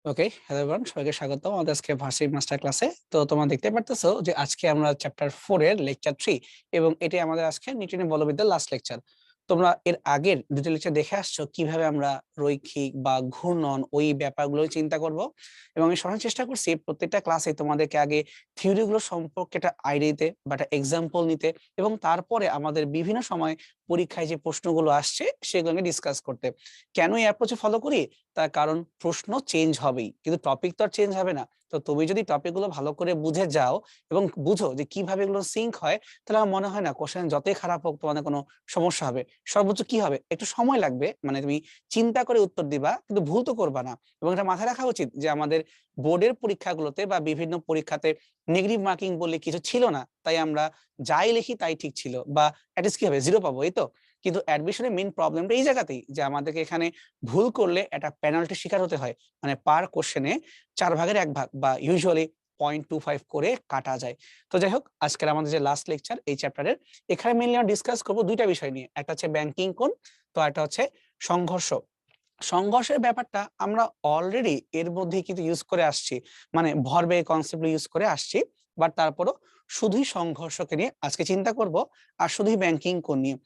ওকে, hello everyone, সবাইকে স্বাগতম আমাদের আজকে ভার্সিটি মাস্টার ক্লাসে। তো তোমরা দেখতে পারতেছো যে আজকে আমরা চ্যাপ্টার 4 এর লেকচার 3 এবং এটাই আমাদের আজকে নিউটনের বলবিদ্যার লাস্ট লেকচার। তোমরা এর আগের দুটো লেকচার দেখে আসছো কিভাবে আমরা রৈখিক বা ঘূর্ণন ওই ব্যাপারগুলো চিন্তা করব, এবং আমি সরাসরি চেষ্টা করছি প্রত্যেকটা ক্লাসে তোমাদেরকে আগে থিওরিগুলো সম্পর্কে একটা আইডিয়া দিতে বা একটা এক্সাম্পল নিতে, এবং তারপরে আমাদের বিভিন্ন সময় পরীক্ষায় যে প্রশ্নগুলো আসছে সেগুলোকে ডিসকাস করতে। কেন এই অ্যাপ্রোচে ফলো করি? তার কারণ প্রশ্ন চেঞ্জ হবেই, কিন্তু টপিক তো আর চেঞ্জ হবে না। তো তুমি যদি টপিকগুলো ভালো করে বুঝে যাও এবং বুঝো যে কিভাবে এগুলো সিঙ্ক হয়, তাহলে আমার মনে হয় না কোশ্চেন যতই খারাপ হোক তোমাদের কোনো সমস্যা হবে। সর্বোচ্চ কি হবে, একটু সময় লাগবে, মানে তুমি চিন্তা করে উত্তর দিবা কিন্তু ভুল তো করবা না। এবং এটা মাথায় রাখা উচিত যে আমাদের বোর্ডের পরীক্ষাগুলোতে বা বিভিন্ন পরীক্ষাতে নেগেটিভ মার্কিং বলে কিছু ছিল না, তাই আমরা যাই লিখি তাই ঠিক ছিল, বা অ্যাটলিস্ট কি হবে, জিরো পাবো, এই তো। কিন্তু অ্যাডমিশনের মেইন প্রবলেমটা এই জায়গাতেই যে আমাদেরকে এখানে ভুল করলে একটা পেনাল্টির শিকার হতে হয়, মানে পার কোশ্চেনে 4/1 বা ইউজুয়ালি 0.25 করে কাটা যায়। তো যাই হোক, আজকের আমাদের যে লাস্ট লেকচার এই চ্যাপ্টারের, এখানে মেইনলি আমরা ডিসকাস করবো দুইটা বিষয় নিয়ে, একটা হচ্ছে ব্যাংকিং কোণ, তো একটা হচ্ছে সংঘর্ষ। সংঘর্ষের ব্যাপারটা আমরা অলরেডি এর মধ্যে কিন্তু ইউজ করে আসছি, মানে ভরবেগ কনসেপ্ট ইউজ করে আসছি, বাট তারপরও শুধুই সংঘর্ষকে নিয়ে আজকে চিন্তা করব, আর শুধুই ব্যাংকিং কোণ নিয়ে।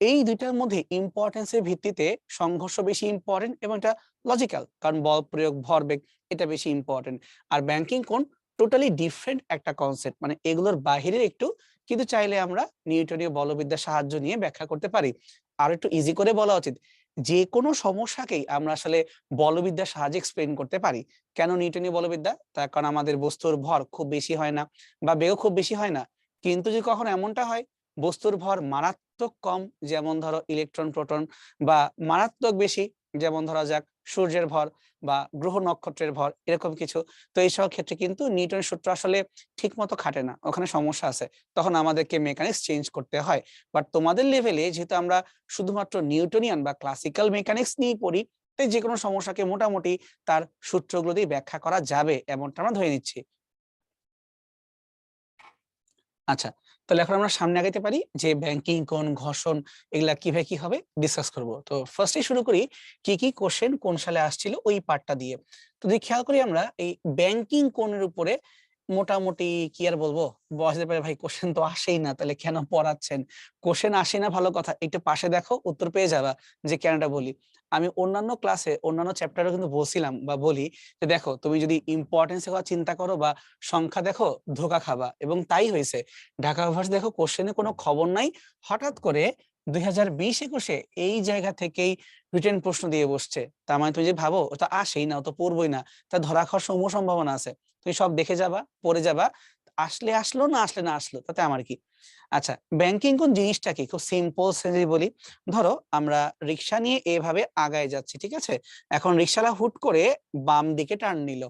এই দুইটার মধ্যে ইম্পর্টেন্সের ভিত্তিতে সংঘর্ষ বেশি ইম্পর্টেন্ট, এবং এটা লজিক্যাল, কারণ বল প্রয়োগ ভরবেগ এটা বেশি ইম্পর্টেন্ট। আর ব্যাংকিং কোণ টোটালি ডিফারেন্ট একটা কনসেপ্ট, মানে এগুলোর বাহিরের একটু, কিন্তু চাইলে আমরা নিউটনীয় বলবিদ্যার সাহায্য নিয়ে ব্যাখ্যা করতে পারি। আর একটু ইজি করে বলা উচিত, যে কোনো সমস্যাকেই আমরা আসলে বলবিদ্যার সাহায্যে এক্সপ্লেইন করতে পারি। কেন নিউটনীয় বলবিদ্যা? তার কারণ আমাদের বস্তুর ভর খুব বেশি হয় না বা বেগও খুব বেশি হয় না, কিন্তু যদি কখনো এমনটা হয় বস্তুর ভর মারাত্মক কম, যেমন ধরো ইলেকট্রন প্রোটন, বা মারাত্মক বেশি, যেমন ধরা যাক সূর্যের ভর বা গ্রহ নক্ষত্রের ভর, এরকম কিছু, তো এইসব ক্ষেত্রে কিন্তু নিউটনের সূত্র আসলে ঠিক মতো খাটে না, ওখানে সমস্যা আছে, তখন আমাদেরকে মেকানিক্স চেঞ্জ করতে হয়। বাট তোমাদের লেভেলে যেহেতু আমরা শুধুমাত্র নিউটনিয়ান বা ক্লাসিক্যাল মেকানিক্স নিয়ে পড়ি, তাই যে কোনো সমস্যাকে মোটামুটি তার সূত্রগুলো দিয়ে ব্যাখ্যা করা যাবে এমনটা আমরা ধরে নিচ্ছি। আচ্ছা, তাহলে এখন আমরা সামনে আগাইতে পারি যে ব্যাংকিং কোণ, ঘর্ষণ, এগুলা কিভাবে কি হবে ডিসকাস করব। তো ফার্স্টে শুরু করি কি কি কোশ্চেন কোন সালে আসছিল ওই পার্টটা দিয়ে। তো যদি খেয়াল করি আমরা এই ব্যাংকিং কোণের উপরে মোটামুটি কি আর বলবো, বসতে পারে ভাই কোশ্চেন তো আসেই না, তাহলে কেন পড়াচ্ছেন? কোশ্চেন আসে না ভালো কথা, একটু পাশে দেখো উত্তর পেয়ে যাবা যে কেনটা বলি। আমি অন্যান্য ক্লাসে অন্যান্য চ্যাপ্টারে কিন্তু বলছিলাম বা বলি যে দেখো তুমি যদি ইম্পর্টেন্স এর কথা চিন্তা করো বা সংখ্যা দেখো ধোকা খাবা, এবং তাই হয়েছে। ঢাকা ইউনিভার্সিটি দেখো কোশ্চেনে কোনো খবর নাই, হঠাৎ করে 2020-21 এই জায়গা থেকেই রিটেন প্রশ্ন দিয়ে বসছে। তার মানে তুমি যে ভাবো ওটা আসেই না, ও তো পড়বই না, তা ধরা খাওয়ার সমূহ সম্ভাবনা আছে। তুমি সব দেখে যাবা, পড়ে যাবা, আসলে আসলো, না আসলে না আসলো, তাতে আমার কি। আচ্ছা, ব্যাংকিং কোন জিনিসটা কি, খুব সিম্পল যদি বলি, ধরো আমরা রিক্সা নিয়ে এভাবে আগায় যাচ্ছি, ঠিক আছে? এখন রিক্সালা হুট করে বাম দিকে টার্ন নিল,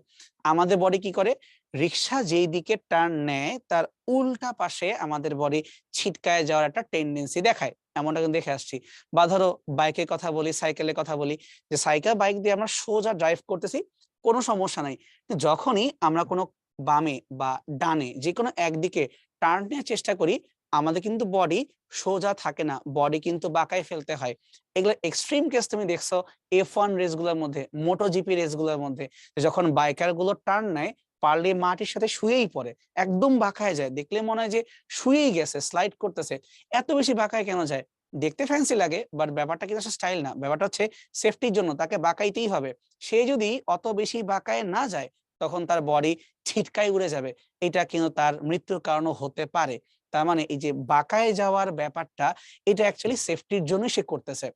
আমাদের বডি কি করে? রিক্সা যেই দিকে টার্ন নেয় তার উল্টা পাশে আমাদের বডি ছিটকায় যাওয়ার একটা টেন্ডেন্সি দেখায়, এমনটা কিন্তু দেখে আসছি। বা ধরো বাইকের কথা বলি, সাইকেলের কথা বলি, যে সাইকেল বাইক দিয়ে আমরা সোজা ড্রাইভ করতেছি, কোনো সমস্যা নাই, যখনই আমরা কোনো বামে বা ডানে যে কোনো একদিকে টার্ন নেওয়ার চেষ্টা করি, আমাদের কিন্তু বডি সোজা থাকে না, বডি কিন্তু বাঁকায় ফেলতে হয়। এগুলো এক্সট্রিম কেস তুমি দেখছো F1 রেস গুলোর মধ্যে, মোটোজিপি রেস গুলোর মধ্যে, যখন বাইকার গুলো টার্ন নেয় পারলে মাটির সাথে শুয়েই পড়ে, একদম বাঁকায় যায়, দেখলে মনে হয় যে শুয়েই গেছে, স্লাইড করতেছে। এত বেশি বাঁকায় কেন যায়? দেখতে ফ্যান্সি লাগে, বাট ব্যাপারটা কিন্তু আসলে স্টাইল না, ব্যাপারটা হচ্ছে সেফটির জন্য তাকে বাঁকাইতেই হবে। সে যদি অত বেশি বাঁকায় না যায়, তখন তার বডি ছিটকায় উড়ে যাবে, এটা কিন্তু তার মৃত্যুর কারণও হতে পারে। তার মানে এই যে বাঁকায় যাওয়ার ব্যাপারটা, এটা অ্যাকচুয়ালি সেফটির জন্য সে করতেছে।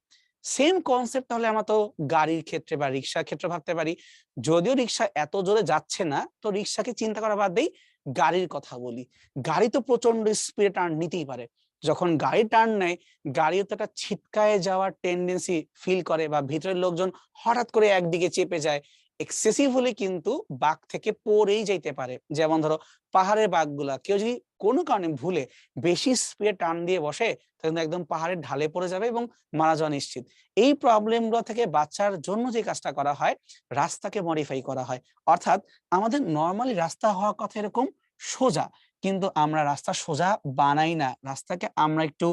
সেম কনসেপ্ট তাহলে আমরা তো গাড়ির ক্ষেত্রে বা রিক্সার ক্ষেত্রে ভাবতে পারি। যদিও রিক্সা এত জোরে যাচ্ছে না, তো রিক্সাকে চিন্তা করা বাদ দেই, গাড়ির কথা বলি। গাড়ি তো প্রচন্ড স্পিডে টার্ন নিতেই পারে, যখন গাড়ি টার্ন নেয় গাড়িও তো একটা ছিটকায় যাওয়ার টেন্ডেন্সি ফিল করে, বা ভিতরের লোকজন হঠাৎ করে একদিকে চেপে যায়, এক্সেসিভ হলে কিন্তু বাঁক থেকে পড়েই যাইতে পারে। যেমন ধরো পাহাড়ের বাঁকগুলা কেউ যদি কোনো কারণে ভুলে বেশি স্পিডে টান দিয়ে বসে, তাহলে একদম পাহাড়ের ঢালে পড়ে যাবে এবং মারা যাওয়া নিশ্চিত। এই প্রবলেমগুলো থেকে বাঁচার জন্য যে কাজটা করা হয়, রাস্তাকে মডিফাই করা হয়। অর্থাৎ আমাদের নর্মালি রাস্তা হওয়ার কথা এরকম সোজা, কিন্তু আমরা রাস্তা সোজা বানাই না, রাস্তাকে আমরা একটু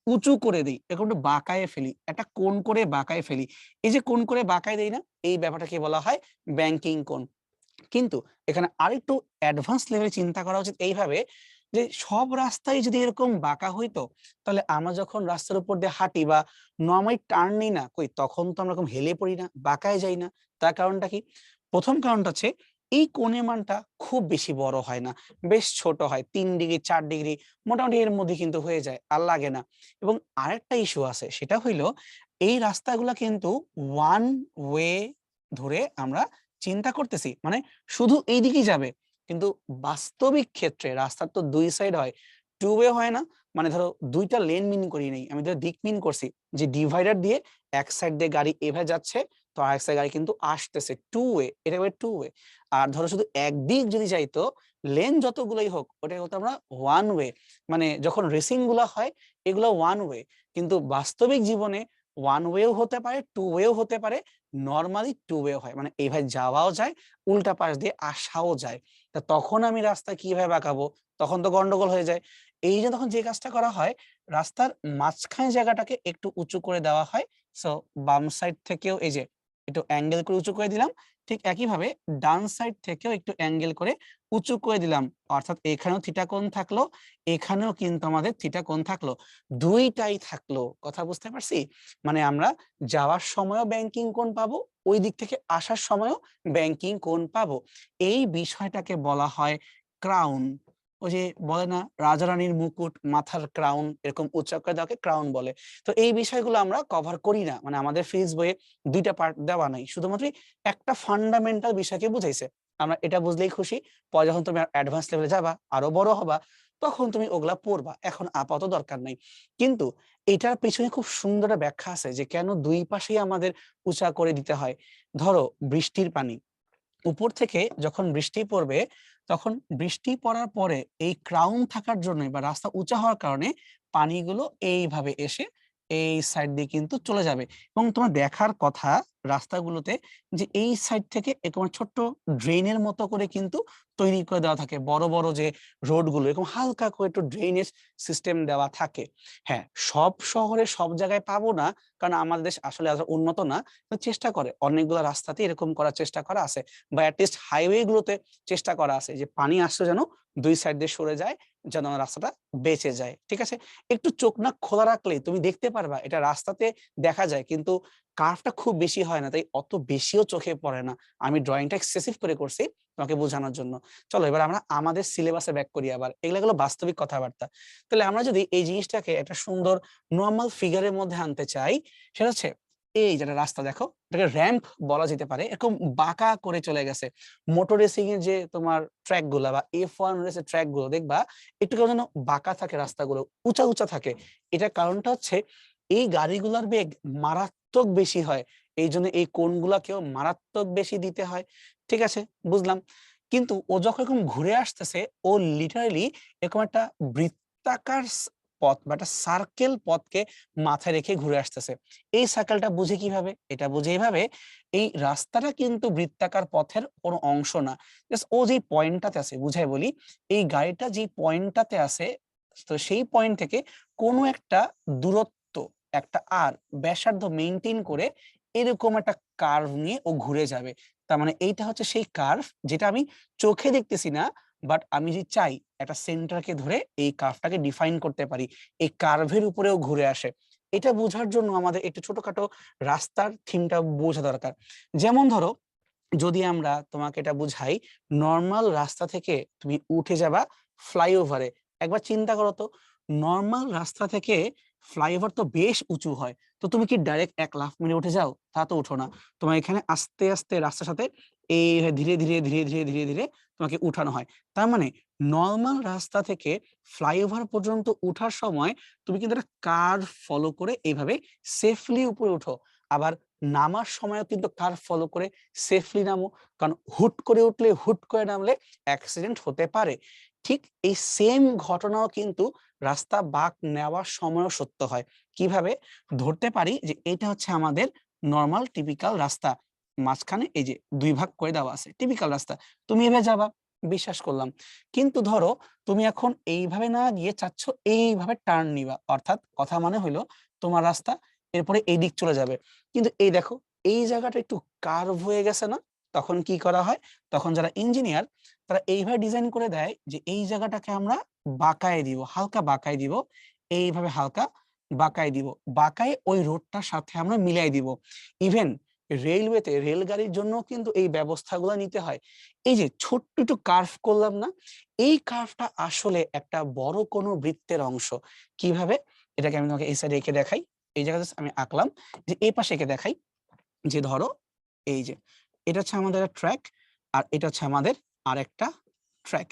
উঁচু করে দিই, এরকম একটু বাঁকায়ে ফেলি, একটা কোণ করে বাঁকায়ে ফেলি। এই যে কোণ করে বাঁকায় দেই না, এই ব্যাপারটাকে বলা হয় ব্যাংকিং কোণ। কিন্তু এখানে আরেকটু অ্যাডভান্স লেভেলে চিন্তা করা উচিত এইভাবে যে সব রাস্তাই যদি এরকম বাঁকা হইতো, তাহলে আমরা যখন রাস্তার উপর দিয়ে হাঁটি বা নরমালি টার্ন নিই না, কই তখন তো আমরা এরকম হেলে পড়ি না, বাঁকায় যাই না। তার কারণটা কি? প্রথম কারণটা হচ্ছে এই কোণের মানটা খুব বেশি বড় হয় না, বেশ ছোট হয়। ৩ ডিগ্রি ৪ ডিগ্রি মোটামুটি এর মধ্যে কিন্তু হয়ে যায়, আর লাগে না। এবং আরেকটা ইস্যু আছে, সেটা হইল এই রাস্তাগুলা কিন্তু ওয়ান ওয়ে ধরে আমরা চিন্তা করতেছি। মানে শুধু এইদিকেই যাবে। কিন্তু বাস্তবিক ক্ষেত্রে রাস্তার তো ২ সাইড হয়। টু ওয়ে হয় না? মানে ধরো ২ টা লেন মিন করি নাই। আমি ধরো দিক মিন করছি। যে ডিভাইডার দিয়ে এক সাইড দিয়ে গাড়ি এভাবে যাচ্ছে, তো আরেক সাইড গাড়ি কিন্তু আসতেছে। টু ওয়ে, এটা হবে টু ওয়ে। আর ধরো শুধু একদিক যদি যাইতো, লেন যতগুলোই হোক, ওটাকে বলতাম আমরা ওয়ান ওয়ে। মানে যখন রেসিং গুলা হয়, এগুলো ওয়ান ওয়ে। কিন্তু বাস্তবিক জীবনে ওয়ান ওয়েও হতে পারে, টু ওয়েও হতে পারে। নরমালি টু ওয়ে হয়। মানে এইভাবে যাওয়াও যায়, উল্টা পাশ দিয়ে আসাও যায়। তা তখন আমি রাস্তা কিভাবে বাঁকাবো? তখন তো গন্ডগোল হয়ে যায়। এইযে তখন যে কাজটা করা হয়, রাস্তার মাঝখানে জায়গাটাকে একটু উঁচু করে দেওয়া হয়। সো বাম সাইড থেকেও এই যে একটু অ্যাঙ্গেল করে উঁচু করে দিলাম। ঠিক একইভাবে ডান সাইড থেকেও একটু অ্যাঙ্গেল করে উঁচু করে দিলাম। অর্থাৎ এখানেও থিটা কোণ থাকলো, এখানেও কিন্তু আমাদের থিটা কোণ থাকলো। ২ টাই থাকলো। কথা বুঝতে পারছি? মানে আমরা যাওয়ার সময়ও ব্যাংকিং কোণ পাবো, ওই দিক থেকে আসার সময়ও ব্যাংকিং কোণ পাবো। এই বিষয়টাকে বলা হয় ক্রাউন। ওই যে বলে না রাজা-রানীর মুকুট, মাথার ক্রাউন এরকম উঁচা করে দেওয়াকে ক্রাউন বলে। তো এই বিষয়গুলো আমরা কভার করি না। মানে আমাদের ফিজিক্স বইয়ে ২ টা পার্ট দেওয়া নাই। শুধুমাত্র একটা ফান্ডামেন্টাল বিষয়কে বুঝাইছে। আমরা এটা বুঝলেই খুশি। পরে যখন তুমি অ্যাডভান্স লেভেলে যাবা, আরো বড় হবা, তখন তুমি ওগুলা পড়বা। এখন আপাতত দরকার নাই। কিন্তু এটার পেছনে খুব সুন্দর একটা ব্যাখ্যা আছে যে কেন ২ পাশেই আমাদের উঁচা করে দিতে হয়। ধরো বৃষ্টির পানি। উপর থেকে যখন বৃষ্টি পড়বে, তখন বৃষ্টি পড়ার পরে এই ক্রাউন থাকার জন্যই বা রাস্তা উঁচা হওয়ার কারণে পানিগুলো এইভাবে এসে এই সাইড দিয়ে কিন্তু চলে যাবে। এবং তোমার দেখার কথা রাস্তাগুলোতে যে এই সাইড থেকে এরকম ছোট্ট ড্রেনের মতো করে কিন্তু তৈরি করে দেওয়া থাকে। বড়, বড় যে রোডগুলো এরকম হালকা করে একটু ড্রেনেজ সিস্টেম দেওয়া থাকে। হ্যাঁ, সব শহরে সব জায়গায় পাবো না। কারণ আমাদের দেশ আসলে এত উন্নত না। তো চেষ্টা করে অনেকগুলো রাস্তাতেই এরকম করার চেষ্টা করা আছে। বা এটলিস্ট হাইওয়ে গুলোতে চেষ্টা করা আছে যে পানি আসছে যেন ২ সাইড দিয়ে সরে যায়, যেন রাস্তাটা বেঁচে যায়। ঠিক আছে? একটু চোখ নাক খোলা রাখলেই তুমি দেখতে পারবা এটা রাস্তাতে দেখা যায়, কিন্তু কার্ভটা খুব বেশি হয় না, তাই অত বেশিও চোখে পড়ে না। আমি ড্রয়িংটা এক্সেসিভ করে করছি তোমাকে বোঝানোর জন্য। চলো এবার আমরা আমাদের সিলেবাসে ব্যাক করি আবার। এগুলা হলো বাস্তবিক কথাবার্তা। তাহলে আমরা যদি এই জিনিসটাকে একটা সুন্দর নরমাল ফিগারের মধ্যে আনতে চাই, সেটা হচ্ছে এই যেটা রাস্তা দেখো, এটাকে র‍্যাম্প বলা যেতে পারে। এরকম বাঁকা করে চলে গেছে। মোটর রেসিং এর যে তোমার ট্র্যাক গুলা বা F1 রেসের ট্র্যাক গুলো দেখবা একটু কেমন যেন বাঁকা থাকে রাস্তাগুলো, উঁচা, উঁচা থাকে। এটার কারণটা হচ্ছে এই গাড়িগুলার বেগ মারাত্মক বেশি হয়। এইজন্য এই কোণগুলাকেও মারাত্মক বেশি দিতে হয়। ঠিক আছে? বুঝলাম। কিন্তু ও যখন এরকম ঘুরে আসতেছে, ও লিটারেলি এরকম একটা বৃত্তাকার পথ বা একটা সার্কেল পথকে মাথায় রেখে ঘুরে আসতেছে। এই সার্কেলটা বুঝি কিভাবে? এটা বুঝি এভাবে, এই রাস্তাটা কিন্তু বৃত্তাকার পথের কোনো অংশ না। জাস্ট ও যেই পয়েন্টটাতে আছে বুঝায় বলি, এই গাড়িটা যেই পয়েন্টটাতে আছে, তো সেই পয়েন্ট থেকে কোনো একটা দূরত্ব, একটা ব্যাসার্ধ মেইনটেইন করে এরকম একটা কার্ভ নিয়ে ও ঘুরে যাবে। তার মানে এইটা হচ্ছে সেই কার্ভ যেটা আমি চোখে দেখতেছি না, বাট আমি যদি চাই একটা সেন্টারকে ধরে এই কার্ভটাকে ডিফাইন করতে পারি। এই কার্ভের উপরেও ঘুরে আসে। এটা বোঝার জন্য আমাদের একটু ছোটখাটো রাস্তার থিমটা বোঝা দরকার। যেমন ধরো, যদি আমরা তোমাকে এটা বুঝাই, নরমাল রাস্তা থেকে তুমি উঠে যাবা ফ্লাইওভারে। একবার চিন্তা করো তো, নরমাল রাস্তা থেকে ফ্লাইওভার তো বেশ উঁচু হয়। তো তুমি কি ডাইরেক্ট এক লাফ মেরে উঠে যাও? তা তো উঠো না। তোমার এখানে আস্তে, আস্তে রাস্তার সাথে ধীরে, ধীরে, ধীরে, ধীরে, ধীরে, ধীরে তোমাকে উঠানো হয়। তার মানে নরমাল রাস্তা থেকে ফ্লাইওভার পর্যন্ত উঠার সময় তুমি কিন্তু একটা কার্ভ ফলো করে এভাবে সেফলি উপরে উঠো। আবার নামার সময়ও কিন্তু কার্ভ ফলো করে সেফলি নামো। কারণ হুট করে উঠলে, হুট করে নামলে অ্যাক্সিডেন্ট হতে পারে। ঠিক এই সেম ঘটনাও কিন্তু রাস্তা বাঁক নেওয়ার সময়ও সত্য হয়। কিভাবে? ধরতে পারি যে এটা হচ্ছে আমাদের নরমাল টিপিক্যাল রাস্তা। মাঝখানে এই যে ২ ভাগ করে দেওয়া আছে। টিপিক্যাল রাস্তা। তুমি এভাবে যাবা। বিশ্বাস করলাম। কিন্তু ধরো তুমি এখন এইভাবে না গিয়ে চাচ্ছ এইভাবে টার্ন নিবা, অর্থাৎ কথা মানে হলো তোমার রাস্তা এরপরে এই দিক চলে যাবে, কিন্তু এই দেখো এই জায়গাটা একটু কার্ভ হয়ে গেছে না? তখন কি করা হয়, তখন যারা ইঞ্জিনিয়ার তারা এইভাবে ডিজাইন করে দেয় যে এই জায়গাটাকে আমরা বাঁকায় দিব, হালকা বাঁকায় দিব, এইভাবে হালকা বাঁকায় দিব, বাঁকায় ওই রোডটার সাথে আমরা মিলাই দিব। ইভেন রেলওয়েতে রেলগাড়ির জন্য কিন্তু এই ব্যবস্থাগুলো নিতে হয়। এই যে ছোট্ট একটু কার্ভ করলাম না, এই কার্ভটা আসলে একটা বড় কোনো বৃত্তের অংশ। কিভাবে? এটাকে আমি তোমাকে এই সাইডে এঁকে দেখাই। এই জায়গাতে আমি আঁকলাম, যে এই পাশে এঁকে দেখাই। যে ধরো এই যে এটা হচ্ছে আমাদের ট্র্যাক, আর এটা হচ্ছে আমাদের আরেকটা ট্র্যাক।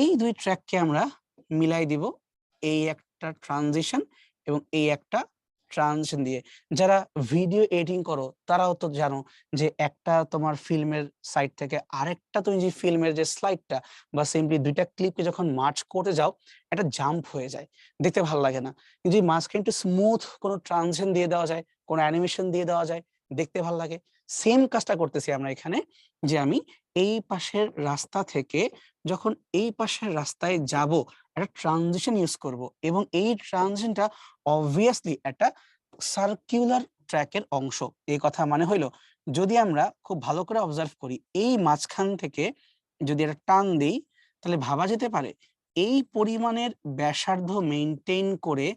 এই দুই ট্র্যাককে আমরা মিলাই দিব এই একটা ট্রানজিশন এবং এই একটা ট্রানজিশন দিয়ে। যারা ভিডিও এডিটিং করো তারাও তো জানো যে একটা তোমার ফিল্মের সাইড থেকে আরেকটা তুমি যে ফিল্মের যে স্লাইডটা বা সিম্পলি দুইটা ক্লিপকে যখন মার্চ করতে যাও একটা জাম্প হয়ে যায়, দেখতে ভালো লাগে না। যদি মাঝখানে একটু স্মুথ কোনো ট্রানজিশন দিয়ে দেওয়া যায়, কোনো অ্যানিমেশন দিয়ে দেওয়া যায়, দেখতে ভালো লাগে। সেম কাজটা করতেছি আমরা এখানে, যে আমি এই পাশের রাস্তা থেকে যখন এই পাশের রাস্তায় যাব একটা ট্রানজিশন ইউজ করব, এবং এই ট্রানজিশনটা অবভিয়াসলি একটা সার্কুলার ট্র্যাকের অংশ। এই কথা মানে হইলো যদি আমরা খুব ভালো করে অবজার্ভ করি এই মাঝখান থেকে যদি একটা টান দেই, তাহলে ভাবা যেতে পারে এই পরিমাণের ব্যাসার্ধ মেইনটেইন করে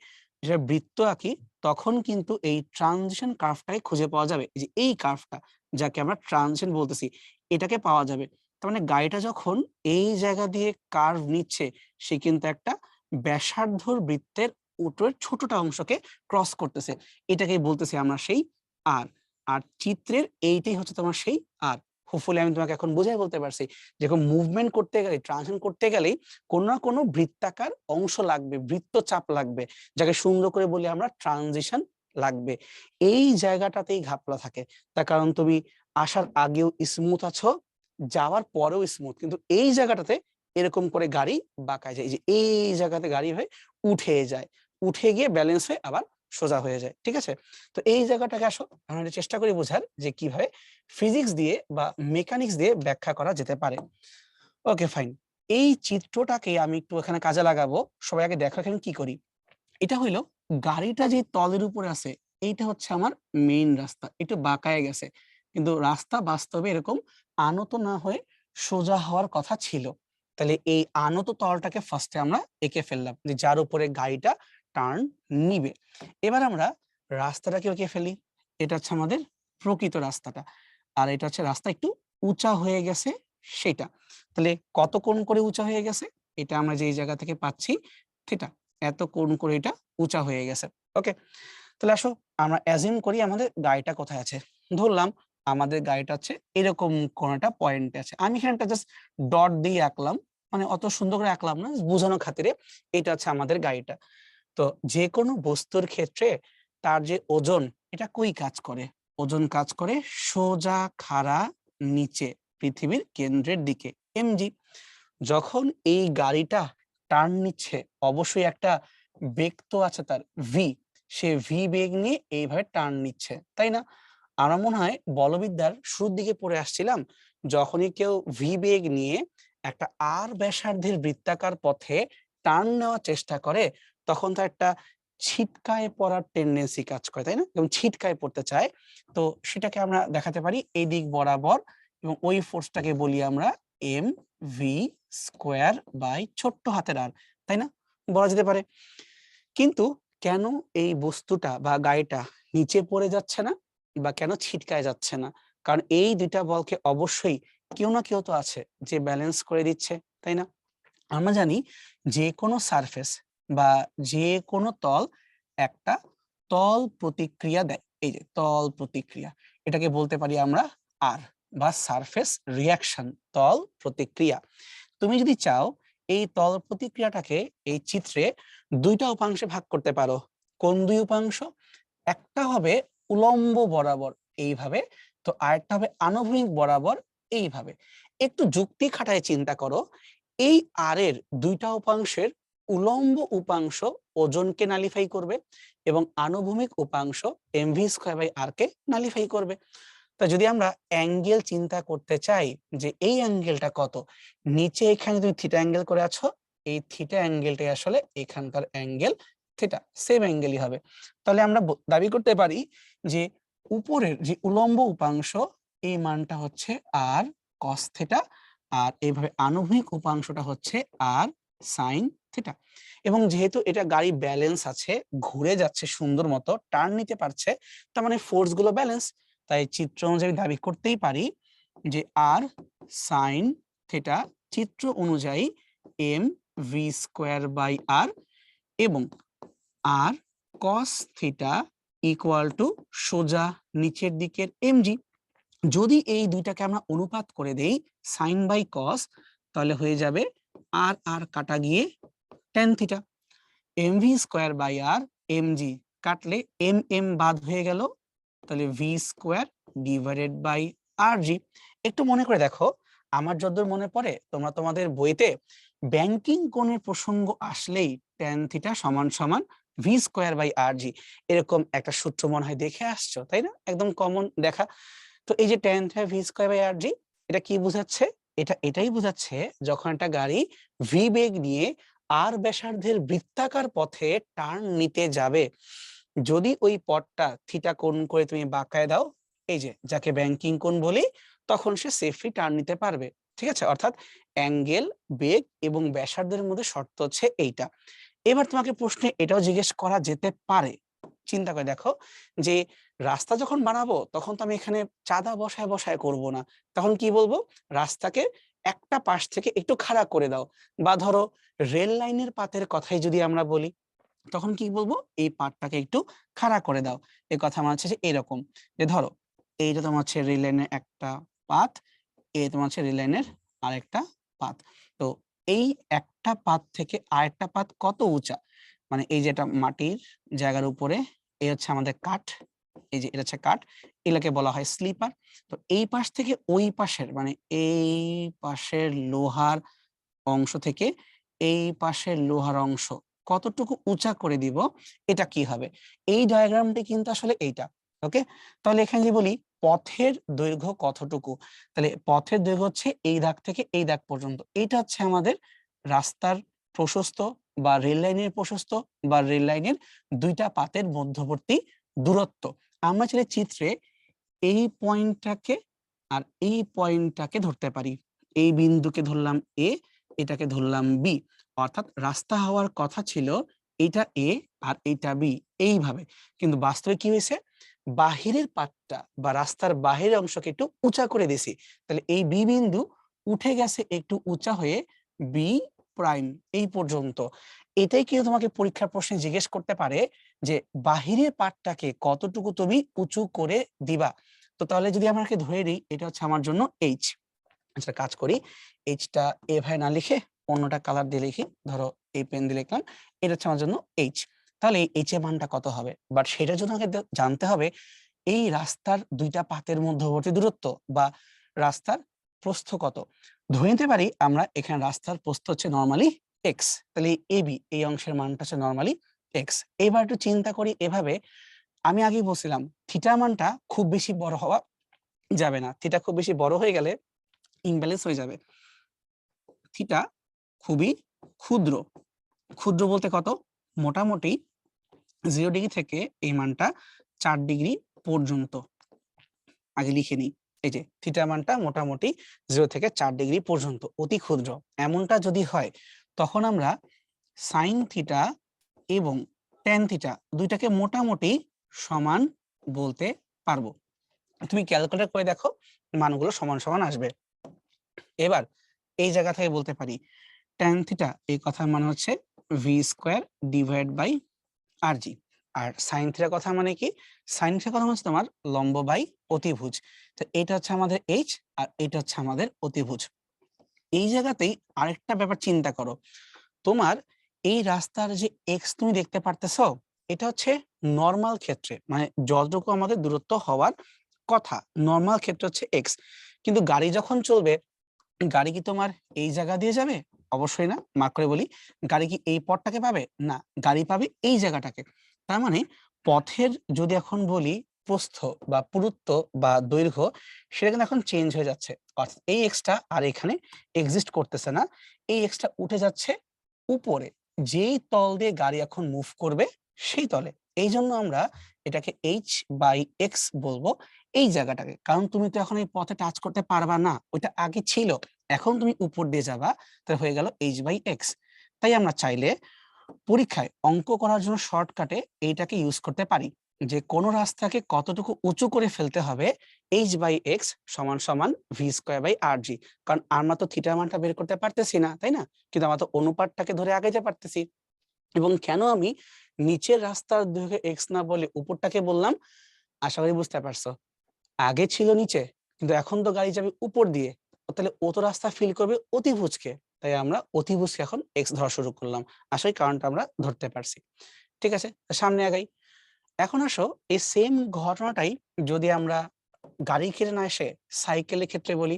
যেটা বৃত্ত আঁকি, তখন কিন্তু এই ট্রানজিশন কার্ভটাকে খুঁজে পাওয়া যাবে। এই যে এই কার্ভটা যাকে আমরা ট্রানজিশন বলতেছি, এটাকে পাওয়া যাবে। তার মানে গাড়িটা যখন এই জায়গা দিয়ে কার্ভ নিচ্ছে, সে কিন্তু একটা ব্যাসার্ধর বৃত্তের উপরের ছোটটা অংশকে ক্রস করতেছে। এটাকেই বলতেছি আমরা সেই আর। আর চিত্রের এইটাই হচ্ছে তোমার সেই আর। হোপফুলি আমি তোমাকে এখন বুঝাই বলতে পারছি, যেরকম মুভমেন্ট করতে গেলে, ট্রানজিশন করতে গেলেই কোনো না কোনো বৃত্তাকার অংশ লাগবে, বৃত্তচাপ লাগবে, যাকে সুন্দর করে বলি আমরা ট্রানজিশন লাগবে। এই জায়গাটাতেই ঘাপলা থাকে। তার কারণ তুমি আসার আগেও স্মুথ আছো, যাওয়ার পরেও স্মুথ, কিন্তু এই জায়গাটাতে এরকম করে গাড়ি বাঁকায় যায়। এই যে এই জায়গাতে গাড়ি হয়ে উঠে যায়, উঠে গিয়ে ব্যালেন্স হয়ে আবার সোজা হয়ে যায়। ঠিক আছে? তো এই জায়গাটাকে আসো আমরা একটু চেষ্টা করি বোঝার যে কিভাবে ফিজিক্স দিয়ে বা মেকানিক্স দিয়ে ব্যাখ্যা করা যেতে পারে। Okay fine. এই চিত্রটাকে আমি একটু এখানে কাজে লাগাবো। সবাই আগে দেখো এখানে কি করি। এটা হইলো গাড়িটা যে তলের উপরে আছে, এইটা হচ্ছে আমার মেইন রাস্তা, একটু বাঁকায় গেছে, কিন্তু রাস্তা বাস্তবে এরকম আনত না হয়ে সোজা হওয়ার কথা ছিল। তাহলে এই আনত তলটাকে ফার্স্টে আমরা এঁকে ফেললাম, যে যার উপরে গাড়িটা টার্ন নিবে। এবার আমরা রাস্তাটাকে এঁকে ফেলি। এটা হচ্ছে আমাদের প্রকৃত রাস্তাটা, আর এটা হচ্ছে রাস্তা একটু উঁচা হয়ে গেছে সেটা। তাহলে কত কোণ করে উঁচা হয়ে গেছে, এটা আমরা যে জায়গা থেকে পাচ্ছি থিটা, এত কোণ করে এটা উঁচা হয়ে গেছে। ওকে, তাহলে আসো আমরা অ্যাজিউম করি আমাদের গাড়িটা কোথায় আছে। ধরলাম আমাদের গাড়িটা হচ্ছে এরকম কোন একটা পয়েন্টে আছে। আমি এখানটা জাস্ট ডট দিয়ে আঁকলাম, মানে অত সুন্দর করে আঁকলাম না, বোঝানোর খাতিরে। এটা হচ্ছে আমাদের গাড়িটা। তো যে কোনো বস্তুর ক্ষেত্রে তার যে ওজন, এটা কই কাজ করে? ওজন কাজ করে সোজা খাড়া নিচে পৃথিবীর কেন্দ্রের দিকে, এমজি। যখন এই গাড়িটা টার্ন নিচ্ছে, অবশ্যই একটা বেগ তো আছে তার, ভি। সে ভি বেগ নিয়ে এইভাবে টার্ন নিচ্ছে, তাই না? আমরা মনে হয় বলবিদ্যার শুরুর দিকে পড়ে আসছিলাম, যখনই কেউ ভি বেগ নিয়ে একটা আর ব্যাসার্ধের বৃত্তাকার পথে টার্ন নেওয়ার চেষ্টা করে, তখন তার একটা ছিটকায় পড়ার টেন্ডেন্সি কাজ করে, তাই না? এবং ছিটকায় পড়তে চায়। তো সেটাকে আমরা দেখাতে পারি এই দিক বরাবর, এবং ওই ফোর্সটাকে বলি আমরা এম ভি স্কোয়ার বাই ছোট্ট হাতের আর, তাই না? বলা যেতে পারে। কিন্তু কেন এই বস্তুটা বা গাড়িটা নিচে পড়ে যাচ্ছে না, বা কেন ছিটকায় যাচ্ছে না? কারণ এই দুইটা বলকে অবশ্যই কেউ না কেউ তো আছে যে ব্যালেন্স করে দিচ্ছে, তাই না? আমরা জানি যে কোনো সারফেস বা যে কোনো তল একটা তল প্রতিক্রিয়া দেয়। এই যে তল প্রতিক্রিয়া, এটাকে বলতে পারি আমরা আর, বা সারফেস রিয়াকশন, তল প্রতিক্রিয়া। তুমি যদি চাও এই তল প্রতিক্রিয়াটাকে এই চিত্রে দুইটা উপাংশে ভাগ করতে পারো। কোন দুই উপাংশ? একটা হবে উলম্ব বরাবর এইভাবে, তো আরেকটা হবে আনুভূমিক বরাবর এইভাবে। একটু যুক্তি খাটায় চিন্তা করো, এই আর এর দুইটা উপাংশের উলম্ব উপাংশ ওজনকে নালিফাই করবে এবং আনুভূমিক উপাংশ এমভি স্কয়ার বাই আর কে নালিফাই করবে। তা যদি আমরা অ্যাঙ্গেল চিন্তা করতে চাই যে এই অ্যাঙ্গেলটা কত, নিচে এখানে তুমি থিটা অ্যাঙ্গেল করে আছো, এই থিটা অ্যাঙ্গেলটাই আসলে এখানকার অ্যাঙ্গেল থিটা, সেম অ্যাঙ্গেলই হবে। তাহলে আমরা দাবি করতে পারি যে উপরের যে উলম্ব উপাংশ এই মানটা হচ্ছে আর কস থিটা, আর এইভাবে আনুভূমিক উপাংশটা হচ্ছে আর সাইন থিটা। এবং যেহেতু এটা গাড়ি ব্যালেন্স আছে, ঘুরে যাচ্ছে সুন্দর মতো, টার্ন নিতে পারছে, তার মানে ফোর্স গুলো ব্যালেন্স, তাই চিত্র অনুযায়ী দাবি করতেই পারি যে আর সাইন থিটা চিত্র অনুযায়ী এম ভি স্কোয়ার বাই আর, এবং আর কস থিটা ইকুয়াল টু সোজা নিচের দিকের এমজি। যদি এই দুইটাকে আমরা অনুপাত করে দেই সাইন বাই কস, তাহলে হয়ে যাবে আর আর কাটা গিয়ে tan theta, M V square by R, M G কাটলে এম এম বাদ হয়ে গেল, তাহলে V square divided by R G. একটু মনে করে দেখো, আমার যতদূর মনে পড়ে তোমরা তোমাদের বইতে ব্যাংকিং কোণের প্রসঙ্গ আসলেই ট্যান থিটা সমান সমান ভি স্কোয়ার বাই আর জি, এরকম একটা সূত্র মনে হয় দেখে আসছো, তাই না? একদম কমন দেখা। তো এই যে tan theta V square by R G, এটা কি বোঝাচ্ছে? এটা এটাই বোঝাচ্ছে যখন একটা গাড়ি ভি বেগ নিয়ে আর ব্যাসার্ধের বৃত্তাকার পথে টার্ন নিতে যাবে, যদি ওই পথটা থিটা কোণ করে তুমি বাঁকায় দাও, এই যে যাকে ব্যাংকিং কোণ বলি, তখন সে সেফলি টার্ন নিতে পারবে। ঠিক আছে, অর্থাৎ অ্যাঙ্গেল, বেগ এবং ব্যাসার্ধের মধ্যে শর্ত হচ্ছে এইটা। এবার তোমাকে প্রশ্নে এটাও জিজ্ঞেস করা যেতে পারে, চিন্তা করে দেখো, যে রাস্তা যখন বানাবো তখন তো আমি এখানে চাঁদা বসায় বসায় করব না, তখন কি বলবো, রাস্তাকে একটা পাশ থেকে একটু খাড়া করে দাও, বা ধরো রেল লাইনের পাতের কথাই যদি আমরা বলি, তখন কি বলবো, এই পাতটাকে একটু খাড়া করে দাও। এই কথা আমার হচ্ছে যে এরকম, যে ধরো এইটা তোমার হচ্ছে রেল লাইনের একটা পাত, এই তোমার হচ্ছে রেল লাইনের আরেকটা পাত। তো এই একটা পাত থেকে আরেকটা পাত কত উঁচা, মানে এই যেটা মাটির জায়গার উপরে, এই হচ্ছে আমাদের কাঠ, এই যে এটা হচ্ছে কাঠ, এগুলাকে বলা হয় স্লিপার। তো এই পাশ থেকে ওই পাশের, মানে এই পাশের লোহার অংশ থেকে এই পাশের লোহার অংশ কতটুকু উঁচা করে দিব, এটা কি হবে, এই ডায়াগ্রামটি কিন্তু আসলে এইটা। ওকে, তাহলে এখানে যদি বলি পথের দৈর্ঘ্য কতটুকু, তাহলে পথের দৈর্ঘ্য হচ্ছে এই দাগ থেকে এই দাগ পর্যন্ত, এইটা হচ্ছে আমাদের রাস্তার প্রশস্ত বা রেল লাইনের প্রশস্ত বা রেল লাইনের দুইটা পাতের মধ্যবর্তী দূরত্ব। আমরা চাইলে চিত্রে এই পয়েন্টটাকে আর এই পয়েন্টটাকে ধরতে পারি, এই বিন্দুকে ধরলাম এ, এটাকে ধরলাম বি, অর্থাৎ রাস্তা হওয়ার কথা ছিল এইটা এ আর এইটা বি, এইভাবে। কিন্তু বাস্তবে কি হয়েছে, বাহিরের পাটটা বা রাস্তার বাহিরের অংশকে একটু উঁচা করে দিয়েছি, তাহলে এই বি বিন্দু উঠে গেছে একটু উঁচা হয়ে বি প্রাইম এই পর্যন্ত। এটাই কিন্তু তোমাকে পরীক্ষার প্রশ্নে জিজ্ঞেস করতে পারে যে বাহিরের পাটটাকে কতটুকু তুমি উঁচু করে দিবা। তো তাহলে যদি আমাকে ধরে নিই এটা হচ্ছে আমার জন্য এইচ, আচ্ছা কাজ করি, এইচটা এভাবে না লিখে অন্যটা কালার দিয়ে লিখি, ধরো এই পেন দিয়ে লিখলাম, এটা হচ্ছে আমার জন্য এইচ। তাহলে এইচ এর মানটা কত হবে, বাট সেটার জন্য আমাকে জানতে হবে এই রাস্তার দুইটা পাতের মধ্যবর্তী দূরত্ব বা রাস্তার প্রস্থ কত। ধরে নিতে পারি আমরা এখানে রাস্তার প্রস্থ হচ্ছে নরমালি এক্স, তাহলে এবি এই অংশের মানটা হচ্ছে নরমালি এক্স। এবার একটু চিন্তা করি এভাবে, আমি আগেই বলছিলাম থিটা মানটা খুব বেশি বড় হওয়া যাবে না, থিটা খুব বেশি বড় হয়ে গেলে ইমব্যালেন্স হয়ে যাবে। থিটা খুবই ক্ষুদ্র, ক্ষুদ্র বলতে কত, মোটামুটি 0 ডিগ্রি থেকে এই মানটা 4 ডিগ্রি পর্যন্ত। আগে লিখে নিই, এই যে থিটা মানটা মোটামুটি 0 থেকে 4 ডিগ্রি পর্যন্ত, অতি ক্ষুদ্র। এমনটা যদি হয় তখন আমরা সাইন থিটা এবং ট্যান থিটা দুইটাকে মোটামুটি সমান বলতে পারবো। তুমি ক্যালকুলেট করে দেখো মানগুলো সমান সমান আসবে। এবার এই জায়গা থেকে বলতে পারি ট্যান থিটা এই কথার মানে হচ্ছে V square divide by R G, আর সাইন থিটার কথা মানে কি, সাইন থিটার কথা হচ্ছে তোমার লম্ব বাই অতিভুজ। তো এটা হচ্ছে আমাদের এইচ আর এটা হচ্ছে আমাদের অতিভুজ। এই জায়গাতেই আরেকটা ব্যাপার চিন্তা করো, তোমার এই রাস্তার যে এক্স তুমি দেখতে পারতেছো, এটা হচ্ছে নর্মাল ক্ষেত্রে, মানে যতটুকু আমাদের দূরত্ব হওয়ার কথা নর্মাল ক্ষেত্রে হচ্ছে এক্স। কিন্তু গাড়ি যখন চলবে, গাড়ি কি তোমার এই জায়গা দিয়ে যাবে? অবশ্যই না। মার্ক করে বলি, গাড়ি কি এই পথটাকে পাবে? না, গাড়ি পাবে এই জায়গাটাকে। তার মানে পথের যদি এখন বলি প্রস্থ বা পুরুত্ব বা দৈর্ঘ্য সেটা কিন্তু এখন চেঞ্জ হয়ে যাচ্ছে। অর্থাৎ এই এক্সটা আর এখানে এক্সিস্ট করতেছে না। এই এক্সটা উঠে যাচ্ছে উপরে। যেই তল দিয়ে গাড়ি এখন মুভ করবে সেই তলে। এইজন্য আমরা এটাকে h/x বলবো এই জায়গাটাকে। কারণ তুমি তো এখন এই পথে টাচ করতে পারবা না। ওইটা আগে ছিল। এখন তুমি উপর দিয়ে যাবা, তাহলে হয়ে গেল h/x। তাই আমরা চাইলে পরীক্ষায় অঙ্ক করার জন্য শর্টকাটে এইটাকে ইউজ করতে পারি যে কোন রাস্তাকে কতটুকু উঁচু করে ফেলতে হবে h/x সমান সমান v²/rg। কারণ আমরা তো থিটা মানটা বের করতে পারতেছি না, তাই না? কিন্তু আমরা তো অনুপাতটাকে ধরে আগাইতে পারতেছি। এবং কেন আমি নিচের রাস্তার দৈর্ঘ্য x না বলে উপরটাকে বললাম, আশা করি বুঝতে পারছো। আগে ছিল নিচে, কিন্তু এখন তো গাড়ি যাবে উপর দিয়ে। তাহলে ও তো রাস্তা ফিল করবে অতিভুজকে। তাই আমরা অতিভুজকে এখন x ধরা শুরু করলাম। আসলে কারণটা আমরা ধরতে পারছি। ঠিক আছে? সামনে আগাই। এখন আসো এই সেম ঘটনাটাই যদি আমরা গাড়ির ক্ষেত্রে না এসে সাইকেলের ক্ষেত্রে বলি।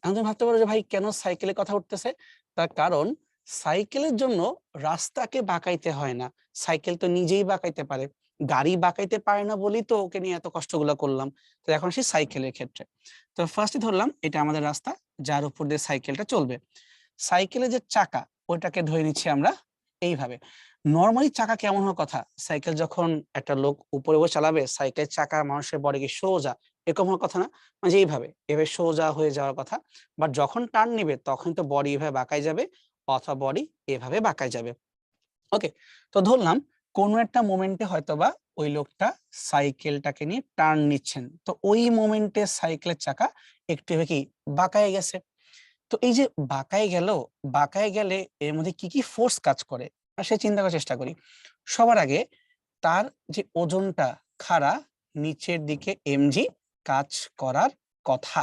এখন তুমি ভাবতে পারো যে ভাই কেন সাইকেলের কথা উঠতেছে? তার কারণ সাইকেলের জন্য রাস্তাকে বাঁকাইতে হয় না। সাইকেল তো নিজেই বাঁকাইতে পারে। গাড়ি বাঁকাইতে পারে না বলেই তো ওকে নিয়ে এত কষ্টগুলো করলাম। তো এখন আসি সাইকেলের ক্ষেত্রে। তো ফার্স্টে ধরলাম এটা আমাদের রাস্তা, যার উপর দিয়ে সাইকেলটা চলবে। সাইকেলের যে চাকা ওইটাকে ধরে নিচ্ছি আমরা এইভাবে। নরমালি চাকা কেমন হওয়ার কথা? সাইকেল যখন একটা লোক উপরে বসে চালাবে, সাইকেলের চাকা মানুষের বডি কি সোজা এরকম হওয়ার কথা না? মানে যে এইভাবে, এভাবে সোজা হয়ে যাওয়ার কথা। বাট যখন টার্ন নিবে তখন তো বডি এভাবে বাঁকায় যাবে অথবা বডি এভাবে বাঁকায় যাবে। ওকে? তো ধরলাম কোন একটা মোমেন্টে হয়তোবা ওই লোকটা সাইকেলটাকে নিয়ে টার্ন নিচ্ছেন। তো ওই মোমেন্টে সাইকেলের চাকা একটু এভাবে কি বাঁকায় গেছে। তো এই যে বাঁকায় গেলে এর মধ্যে কি ফোর্স কাজ করে? সে চিন্তা করার চেষ্টা করি। সবার আগে তার যে ওজনটা খাড়া নিচের দিকে mg কাজ করার কথা।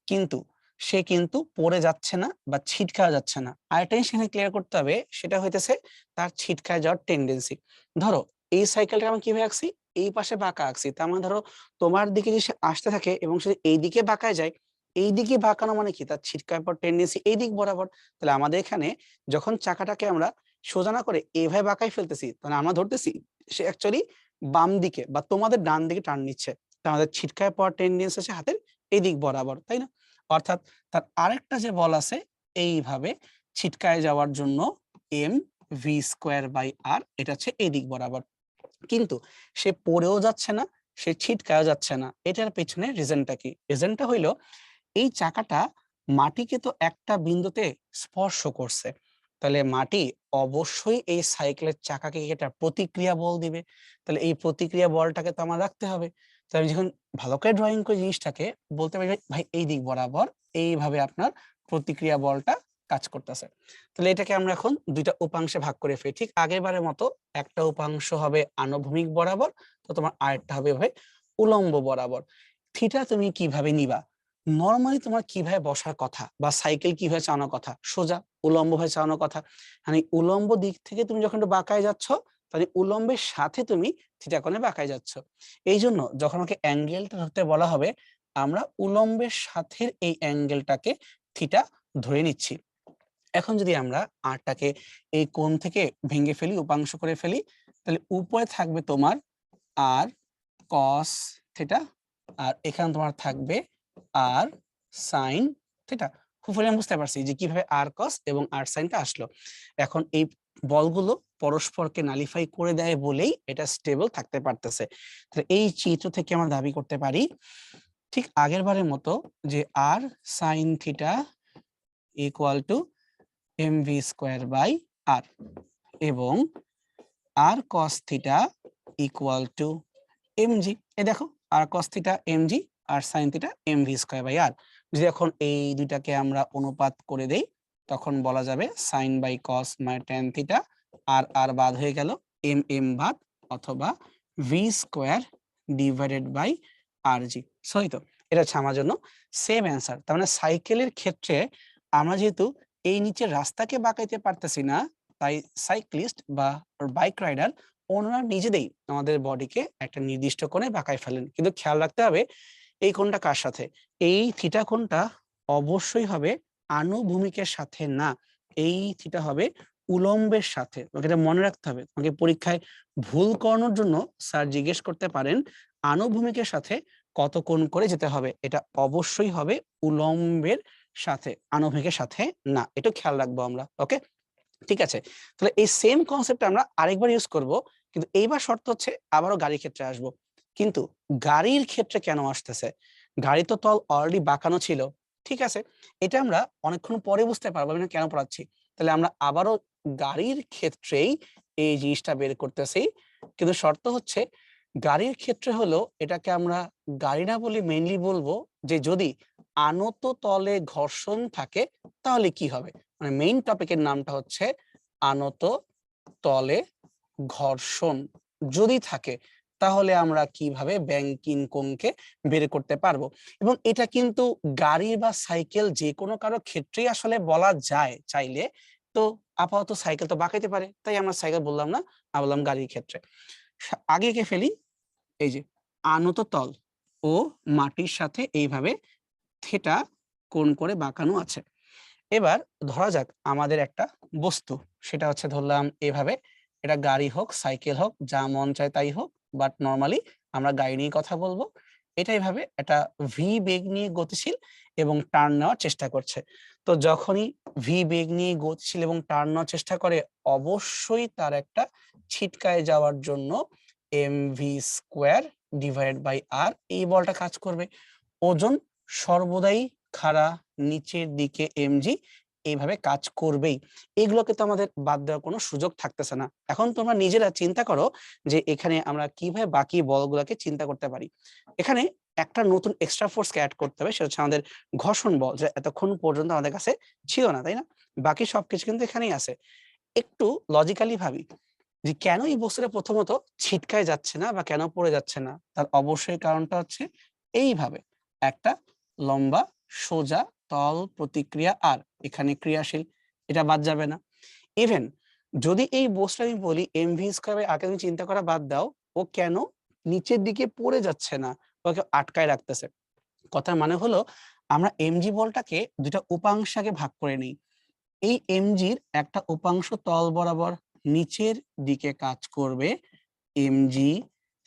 কিন্তু সে কিন্তু পড়ে যাচ্ছে না বা ছিটকায়া যাচ্ছে না। আরেকটা জিনিস এখানে ক্লিয়ার করতে হবে, সেটা হইতেছে তার ছিটকায় যাওয়ার টেনডেন্সি। ধরো এই সাইকেলটা আমি কিভাবে আঁকছি? এই পাশে বাঁকা আঁকছি। তার মানে ধরো তোমার দিকে যদি সে আসতে থাকে এবং সে এইদিকে বাঁকায় যায়, এইদিকে বাঁকানো মানে কি? তার ছিটকায় পড়ার টেনডেন্সি এই দিক বরাবর। তাহলে আমাদের এখানে যখন চাকাটাকে আমরা সোজা না করে এভাবে বাঁকায় ফেলতেছি, তাহলে আমরা ধরতেছি সে অ্যাকচুয়ালি বাম দিকে বা তোমাদের ডান দিকে টার্ন নিচ্ছে। তা আমাদের ছিটকায় পড়ার টেনডেন্সি আছে হাতের এই দিক বরাবর, তাই না? অর্থাৎ তার আরেকটা যে বল আছে এইভাবে ছিটকায় যাওয়ার জন্য mv²/r, এটা হচ্ছে এই দিক বরাবর। কিন্তু সে পড়েও যাচ্ছে না, সে ছিটকায়ও যাচ্ছে না। এটার পেছনে রিজনটা কি? রিজনটা হইলো এই চাকাটা মাটিকে তো একটা বিন্দুতে স্পর্শ করছে। তাহলে মাটি অবশ্যই এই সাইকেলের চাকাকে একটা প্রতিক্রিয়া বল দিবে। তাহলে এই প্রতিক্রিয়া বলটাকে তো আমার রাখতে হবে। তো আমি যখন ভালো করে ড্রয়িং করি জিনিসটাকে বলতে পারি ভাই এই দিক বরাবর এইভাবে আপনার প্রতিক্রিয়া বলটা কাজ করতেছে। তাহলে এটাকে আমরা এখন ২ টা উপাংশে ভাগ করে ফেলি। ঠিক আগেরবারের মতো একটা উপাংশ হবে আনুভূমিক বরাবর, তো তোমার আরেকটা হবে ভাই উলম্ব বরাবর। থিটা তুমি কিভাবে নিবা? নরমালি তোমার কিভাবে বসার কথা বা সাইকেল কিভাবে চালানোর কথা? সোজা উলম্বভাবে চালানোর কথা। মানে উলম্ব দিক থেকে তুমি যখন একটু বাঁকায় যাচ্ছ, তাহলে উলম্বের সাথে তুমি থিটা কোণে বাঁকায় যাচ্ছ। এইজন্য যখন আমাকে অ্যাঙ্গেলটা ধরতে বলা হবে, আমরা উলম্বের সাথে এই অ্যাঙ্গেলটাকে থিটা ধরে নিচ্ছি। এখন যদি আমরা rটাকে এই কোণ থেকে ভেঙে ফেলি, উপাংশ করে ফেলি, তাহলে উপরে থাকবে তোমার r cos থিটা আর এখানে তোমার থাকবে r sin থিটা। হুবহু আমি বুঝতে পারছি যে কিভাবে r cos এবং r sin টা আসলো। এখন এই বলগুলো পরস্পরকে নালিফাই করে দেয় বলেই এটা স্টেবল থাকতে পারতেছে। তাহলে এই চিত্র থেকে আমরা দাবি করতে পারি ঠিক আগের বারের মতো যে r sin theta equal to mv²/r এবং r cos theta equal to mg। এই দেখো r cos থিটা mg আর sin থিটা mv²/r। যদি এখন এই দুইটাকে আমরা অনুপাত করে দেই তখন বলা যাবে sin বাই cos মানে tan থিটা আর আর বাদ হয়ে গেল m বাদ অথবা v² ডিভাইডেড বাই rg। সই তো? এটা হচ্ছে আমার জন্য সেম অ্যান্সার। তার মানে সাইকেলের ক্ষেত্রে আমরা যেহেতু এই নিচের রাস্তাকে বাঁকাইতে পারতেছি না, তাই সাইক্লিস্ট বা বাইক রাইডার ওনারা নিজেদেরই আমাদের বডিকে একটা নির্দিষ্ট কোণে বাঁকায় ফেলেন। কিন্তু খেয়াল রাখতে হবে এই কোণটা কার সাথে? এই থিটা কোণটা অবশ্যই হবে আনুভূমিকের সাথে না। এই থিটা হবে উলম্বের সাথে। তোমাকে এটা মনে রাখতে হবে। তোমাকে পরীক্ষায় ভুল করানোর জন্য স্যার জিজ্ঞেস করতে পারেন আনুভূমিকের সাথে কত কোণ করে যেতে হবে? এটা অবশ্যই হবে উলম্বের সাথে, আনুভূমিকের সাথে না। একটু খেয়াল রাখবো আমরা। ওকে? ঠিক আছে। তাহলে এই সেম কনসেপ্ট আমরা আরেকবার ইউজ করব। কিন্তু এইবার শর্ত হচ্ছে আবারও গাড়ির ক্ষেত্রে আসবো। কিন্তু গাড়ির ক্ষেত্রে কেন আসতেছে? গাড়ি তো তল অলরেডি বাঁকানো ছিল। ঠিক আছে? এটা আমরা অনেকক্ষণ পরে বুঝতে পারবো আমি কেন পড়াচ্ছি। তাহলে আমরা আবারও গাড়ির ক্ষেত্রেই এই জিনিসটা বের করতেছি। কিন্তু শর্ত হচ্ছে গাড়ির ক্ষেত্রে হলো এটাকে আমরা গাড়ি না বলে মেইনলি বলবো যে যদি আনত তলে ঘর্ষণ থাকে তাহলে কি হবে? মানে মেইন টপিকের নামটা হচ্ছে আনত তলে ঘর্ষণ যদি থাকে তাহলে আমরা কিভাবে ব্যাংকিং কোণকে বের করতে পারবো। এবং এটা কিন্তু গাড়ি বা সাইকেল যে কোনো কারো ক্ষেত্রেই আসলে বলা যায় চাইলে। তো আপাতত সাইকেল তো বাঁকাইতে পারে, তাই আমরা সাইকেল বললাম না, বললাম গাড়ির ক্ষেত্রে। আগে এঁকে ফেলি। এই যে আনত তল ও মাটির সাথে এইভাবে থেটা কোণ করে বাঁকানো আছে। এবার ধরা যাক আমাদের একটা বস্তু, সেটা হচ্ছে ধরলাম এভাবে। এটা গাড়ি হোক, সাইকেল হোক, যা মন চায় তাই হোক, বাট নরমালি আমরা গাড়ি নিয়ে কথা বলবো। এটা এভাবে একটা ভি বেগ নিয়ে গতিশীল এবং টার্ন নেওয়ার চেষ্টা করছে। তো যখনই ভি বেগ নিয়ে গতিশীল এবং টার্ন নেওয়ার চেষ্টা করে অবশ্যই তার একটা ছিটকায় যাওয়ার জন্য এমভি স্কোয়ার ডিভাইড বাই আর এই বলটা কাজ করবে। ওজন সর্বদাই খাড়া নিচের দিকে এমজি এইভাবে কাজ করবেই। এগুলোকে তো আমাদের বাদ দেওয়ার কোনো সুযোগ থাকতেছে না। এখন তোমরা নিজেরা চিন্তা করো যে এখানে আমরা কিভাবে বাকি বলগুলোকে চিন্তা করতে পারি। এখানে একটা নতুন এক্সট্রা ফোর্স কে অ্যাড করতে হবে, সেটা হচ্ছে আমাদের ঘর্ষণ বল, যেটা এতক্ষণ পর্যন্ত আমাদের কাছে ছিল না, তাই না? বাকি সবকিছু কিন্তু এখানেই আছে। একটু লজিক্যালি ভাবি যে কেন এই বস্তুটা প্রথমত ছিটকায় যাচ্ছে না বা কেন পড়ে যাচ্ছে না? তার অবশ্যই কারণটা হচ্ছে এইভাবে একটা লম্বা সোজা তল প্রতিক্রিয়া আর এখানে ক্রিয়াশীল, এটা বাদ যাবে না। ইভেন যদি এই বস্তুটা আমি বলি এমভি স্কয়ার আগে তুমি চিন্তা করা বাদ দাও, ও কেন নিচের দিকে পড়ে যাচ্ছে না, ওকে আটকায় রাখতেছে। কথার মানে হলো আমরা এমজি বলটাকে দুটা উপাংশে ভাগ করে নিই। এই এমজির একটা উপাংশ তল বরাবর নিচের দিকে কাজ করবে এমজি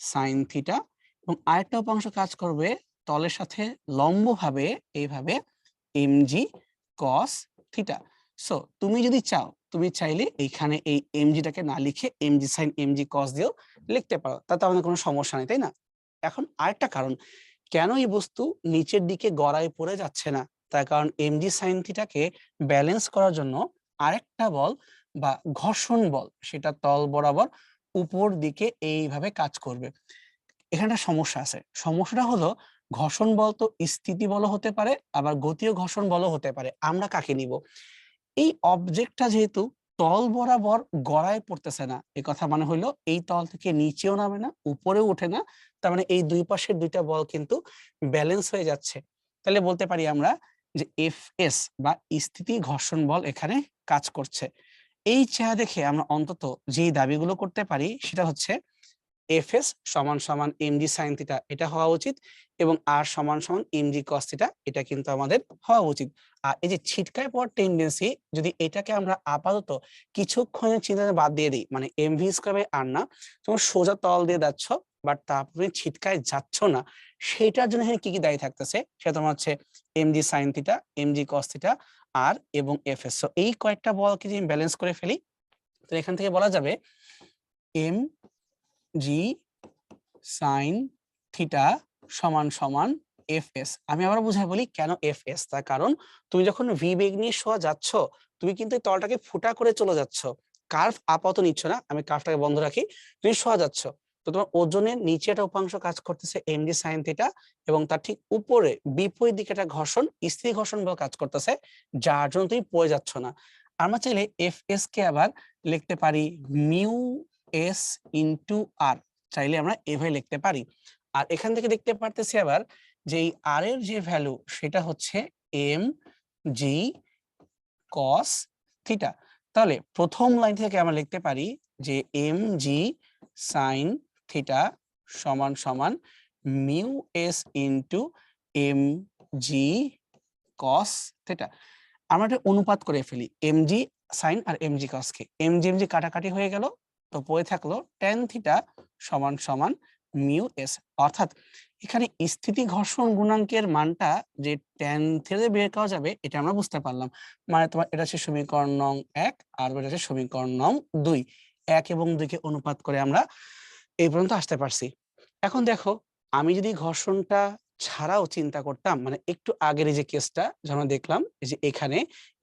সাইন থিটা, এবং আরেকটা উপাংশ কাজ করবে তলের সাথে লম্বভাবে এইভাবে এমজি কস থিটা। সো তুমি যদি চাও, তুমি চাইলে এইখানে এই এমজিটাকে না লিখে এমজি সাইন এমজি কস দিয়েও লিখতে পারো, তাতে আমাদের কোনো সমস্যা নেই, তাই না? এখন আরেকটা কারণ কেন এই বস্তু নিচের দিকে গড়ায় পড়ে যাচ্ছে না, তার কারণ এমজি সাইন থিটাকে ব্যালেন্স করার জন্য আরেকটা বল বা ঘর্ষণ বল সেটা তল বরাবর উপর দিকে এইভাবে কাজ করবে। এখানে একটা সমস্যা আছে। সমস্যাটা হলো ঘর্ষণ বল তো স্থিতি বলও হতে পারে, আবার গতীয় ঘর্ষণ বলও হতে পারে। আমরা কাকে নিব? এই অবজেক্টটা যেহেতু তল বরাবর গড়ায় পড়তেছে না, এ কথা মানে হইলো এই তল থেকে নিচেও নামে না, উপরেও ওঠে না। তার মানে এই দুই পাশের দুইটা বল কিন্তু ব্যালেন্স হয়ে যাচ্ছে। তাহলে বলতে পারি আমরা যে এফএস বা স্থিতি ঘর্ষণ বল এখানে কাজ করছে। এই চেহারা দেখে আমরা অন্তত যেই দাবিগুলো করতে পারি সেটা হচ্ছে এফএস সমান সমান এমজি সাইন থিটা এটা হওয়া উচিত, এবং আর সমান সমান এমজি কস থিটা এটা কিন্তু আমাদের হওয়া উচিত। আর এই যে ছিটকায় পড়ার টেন্ডেন্সি, যদি এটাকে আমরা আপাতত কিছুক্ষণের চিন্তা বাদ দিয়ে দিই, মানে এমভি স্কয়ার বাই আর না, তুমি সোজা তল দিয়ে যাচ্ছ বাট তারপরে ছিটকায় যাচ্ছ না, সেটার জন্য এখানে কি কি দায়ী থাকতেছে সেটা তোমার হচ্ছে MG sine theta, MG cos theta, আর এবং এফএস। সো এই কয়েকটা বলকে যদি ব্যালেন্স করে ফেলি, তো এখান থেকে বলা যাবে এম জি সাইন থিটা সমান সমান এফএস। আমি আবার বুঝাই বলি কেন এফএস, তার কারণ তুমি যখন ভি বেগ নিয়ে সোজা যাচ্ছ তুমি কিন্তু এই তলটাকে ফুটা করে চলে যাচ্ছ, কার্ভ আপাতত নিচ্ছ না, আমি কার্ভটাকে বন্ধ রাখি, তুমি সোজা যাচ্ছ। তো তোমার ওজনের নিচে একটা উপাংশ কাজ করতেছে এমজি সাইন থিটা, এবং তার ঠিক উপরে বিপরীত দিকে একটা ঘর্ষণ স্থির ঘর্ষণ বল কাজ করতেছে, যার জন্য তুমি পড়ে যাচ্ছ না। আমরা চাইলে এফএস কে আবার লিখতে পারি মিউ এস ইনটু আর, চাইলে আমরা এভাবে লিখতে পারি। আর এখান থেকে দেখতে পারতেছি আবার যে এই আর এর যে ভ্যালু সেটা হচ্ছে এম জি কস থিটা। তাহলে প্রথম লাইন থেকে আমরা লিখতে পারি যে এম জি সাইন থিটা সমান সমান mu S into M G cos theta. আমরা একটা অনুপাত করে ফেলি এমজি সাইন আর এমজি কস কে, এমজি এমজি কাটাকাটি হয়ে গেল, তো পড়ে থাকলো ট্যান থিটা সমান সমান মিউ এস। অর্থাৎ এখানে স্থিতি ঘর্ষণ গুণাঙ্কের মানটা যে ট্যান থিটা বের করা যাবে এটা আমরা বুঝতে পারলাম। মানে তোমার এটা হচ্ছে সমীকরণ নং 1 আর এটা হচ্ছে সমীকরণ নং 2। 1 এবং 2 কে অনুপাত করে আমরা এই পর্যন্ত আসতে পারছি। এখন দেখো আমি যদি ঘর্ষণটা ছাড়াও চিন্তা করতাম, মানে একটু আগের এই যে কেসটা যখন দেখলাম এই যে এখানে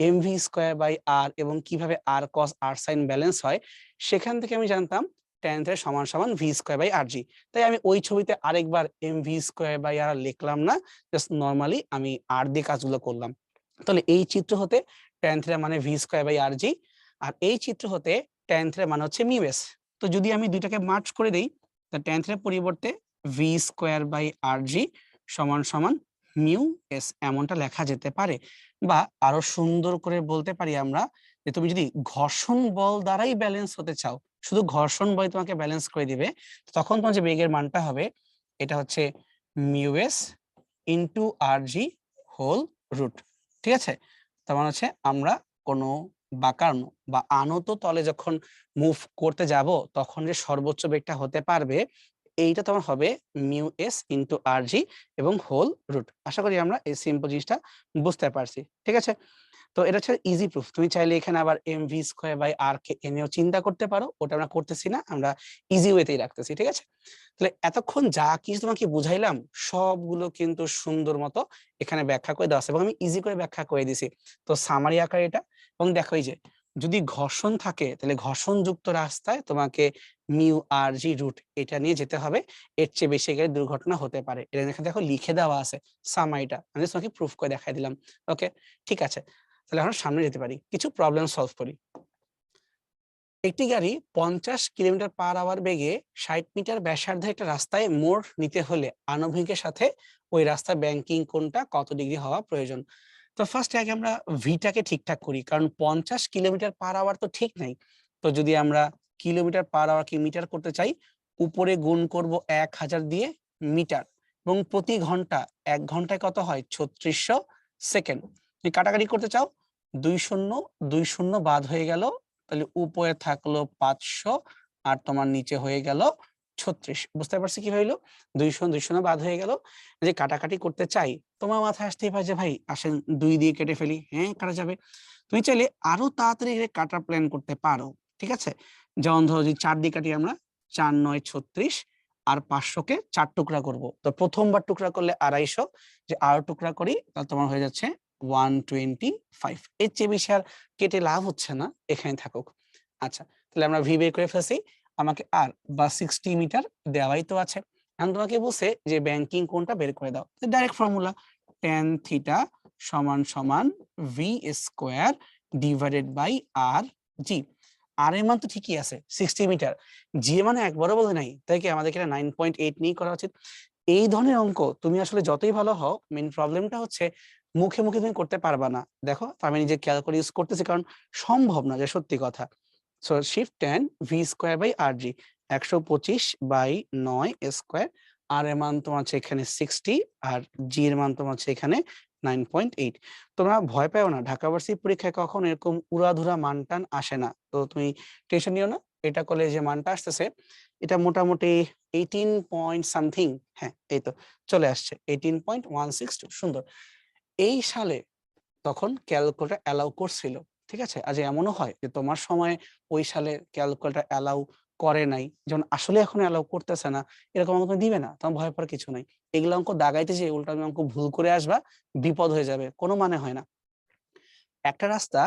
এমভি স্কয়ার বাই আর এবং কিভাবে আর কস আর সাইন ব্যালেন্স হয়, সেখান থেকে আমি জানতাম ট্যান থিটা সমান সমান ভি স্কয়ার বাই আর জি। তাই আমি ওই ছবিতে আরেকবার এমভি স্কয়ার বাই আর লিখলাম না, জাস্ট নর্মালি আমি আর দিয়ে কাজগুলো করলাম। তাহলে এই চিত্র হতে ট্যান থিটা মানে V square by R G, আর এই চিত্র হতে ট্যান থিটা মানে হচ্ছে মিউ এস। তো যদি আমি দুইটাকে মার্জ করে দেই, তা ট্যান থিটার পরিবর্তে ভি স্কয়ার বাই আর জি সমান সমান মিউ এস এমনটা লেখা যেতে পারে। বা আরো সুন্দর করে বলতে পারি আমরা যে তুমি যদি ঘর্ষণ বল দ্বারাই ব্যালেন্স হতে চাও, শুধু ঘর্ষণ বল তোমাকে ব্যালেন্স করে দিবে, তখন তোমার যে বেগের মানটা হবে এটা হচ্ছে মিউ এস ইন্টু আর জি হোল রুট। ঠিক আছে, তার মানে হচ্ছে আমরা কোনো বাঁকানো বা আনত তলে যখন মুভ করতে যাব তখন যে সর্বোচ্চ বেগটা হতে পারবে এইটা তোমার হবে মিউ এস ইন্টু আর জি এবং হোল রুট। আশা করি আমরা এই সিম্পল জিনিসটা বুঝতে পারছি। ঠিক আছে, তো এটা হচ্ছে ইজি প্রুফ। তুমি চাইলে এখানে আবার M V square by R কে এনেও চিন্তা করতে পারো, ওটা আমরা করতেছি না, আমরা ইজি ওয়েতেই রাখতেছি। ঠিক আছে, তাহলে এতক্ষণ যা কিছু তোমাকে বুঝাইলাম সবগুলো কিন্তু সুন্দর মতো এখানে ব্যাখ্যা করে দেওয়া আছে এবং আমি ইজি করে ব্যাখ্যা করে দিছি। তো সামারি আকারে এটা। এবং দেখো এই যে যদি ঘর্ষণ থাকে তাহলে ঘর্ষণযুক্ত রাস্তায় তোমাকে মিউ আর জি রুট এটা নিয়ে যেতে হবে, এর চেয়ে বেশি গেলে দুর্ঘটনা হতে পারে। এটা এখানে দেখো লিখে দেওয়া আছে সামারিটা, আমি তোমাকে প্রুফ করে দেখাই দিলাম। ওকে, ঠিক আছে, তাহলে আমরা সামনে যেতে পারি, কিছু প্রবলেম সলভ করি। একটি গাড়ি 50 কিলোমিটার পার আওয়ার বেগে 60 মিটার ব্যাসার্ধের একটা রাস্তায় মোড় নিতে হলে আনুভূমিকের সাথে ওই রাস্তার ব্যাংকিং কোণটা কত ডিগ্রি হওয়া প্রয়োজন। তো ফার্স্ট আগে আমরা ভিটাকে ঠিকঠাক করি, কারণ 50 কিলোমিটার পার আওয়ার তো ঠিক নাই। তো যদি আমরা কিলোমিটার পার আওয়ার কি মিটার করতে চাই, উপরে গুণ করব 1000 দিয়ে মিটার, এবং প্রতি ঘন্টা 1 ঘন্টায় কত হয় 3600 সেকেন্ড। তুমি কাটাকাটি করতে চাও 2 শূন্য বাদ হয়ে গেল, তাহলে উপরে থাকলো 500 আর তোমার নিচে হয়ে গেল 36। বুঝতে পারছি কি হইলো, 2 শূন্য বাদ হয়ে গেল। যে কাটাকাটি করতে চাই, তোমার মাথায় আসতেই পারে যে ভাই আসেন 2 দিয়ে কেটে ফেলি। হ্যাঁ, কাটা যাবে। তুমি চাইলে আরো তাড়াতাড়ি কাটা প্ল্যান করতে পারো। ঠিক আছে, যেমন ধরো যদি 4 দিয়ে কাটি আমরা, 4 9 36 আর 500 কে 4 টুকরা করব। তো প্রথমবার টুকরা করলে 250, যে আরো টুকরা করি তাহলে তোমার হয়ে যাচ্ছে 125। এর চেয়ে বেশি আর কেটে লাভ হচ্ছে না, এখানে থাকুক। আচ্ছা, তাহলে আমরা ভি বের করে ফেলছি, আমাকে আর বা 60 মিটার দেওয়াই তো আছে। এখন তোমাকে বলছে যে ব্যাংকিং কোণটা বের করে দাও, ডাইরেক্ট ফর্মুলা tan থিটা সমান সমান V square divided by R G. আর এর মান তো ঠিকই আছে 60 মিটার, জি এর মানে একবারও বলে নাই, তাই কি আমাদের এটা 9.8 নিয়ে করা উচিত। এই ধরনের অঙ্ক তুমি আসলে যতই ভালো হও, মেইন প্রবলেমটা হচ্ছে মুখে মুখে তুমি করতে পারবা না। দেখো আমি নিজে ক্যালকুলেট ইউজ করতেছি, কারণ সম্ভব না, যে সত্যি কথা। So shift tan V square by R G, 125/9 square. আর এর মান তোমার হচ্ছে এখানে 60 আর জি এর মান তোমার হচ্ছে এখানে 9.8। তোমরা ভয় পেও না, ঢাকা ভার্সিটি পরীক্ষায় কখনো এরকম উড়াধুরা মান টান আসে না, তো তুমি টেনশন নিও না। এটা করলে যে মানটা আসতেছে এটা মোটামুটি 18 পয়েন্ট সামথিং। হ্যাঁ, এই তো চলে আসছে 18.162। সুন্দর। এই সালে তখন ক্যালকুলেটর অ্যালাউ করছিল। ঠিক আছে, আজ এমনও হয় যে তোমার সময়ে ওই সালে ক্যালকুলেটর অ্যালাউ করে নাই, যেমন আসলে এখন অ্যালাউ করতেছে না, এরকম অঙ্ক দিবে না, তোমার ভয় পাওয়ার কিছু নাই। এগুলো অঙ্ক দাগাইতে যে উল্টা তুমি অঙ্ক ভুল করে আসবা, বিপদ হয়ে যাবে, কোনো মানে হয় না। একটা রাস্তা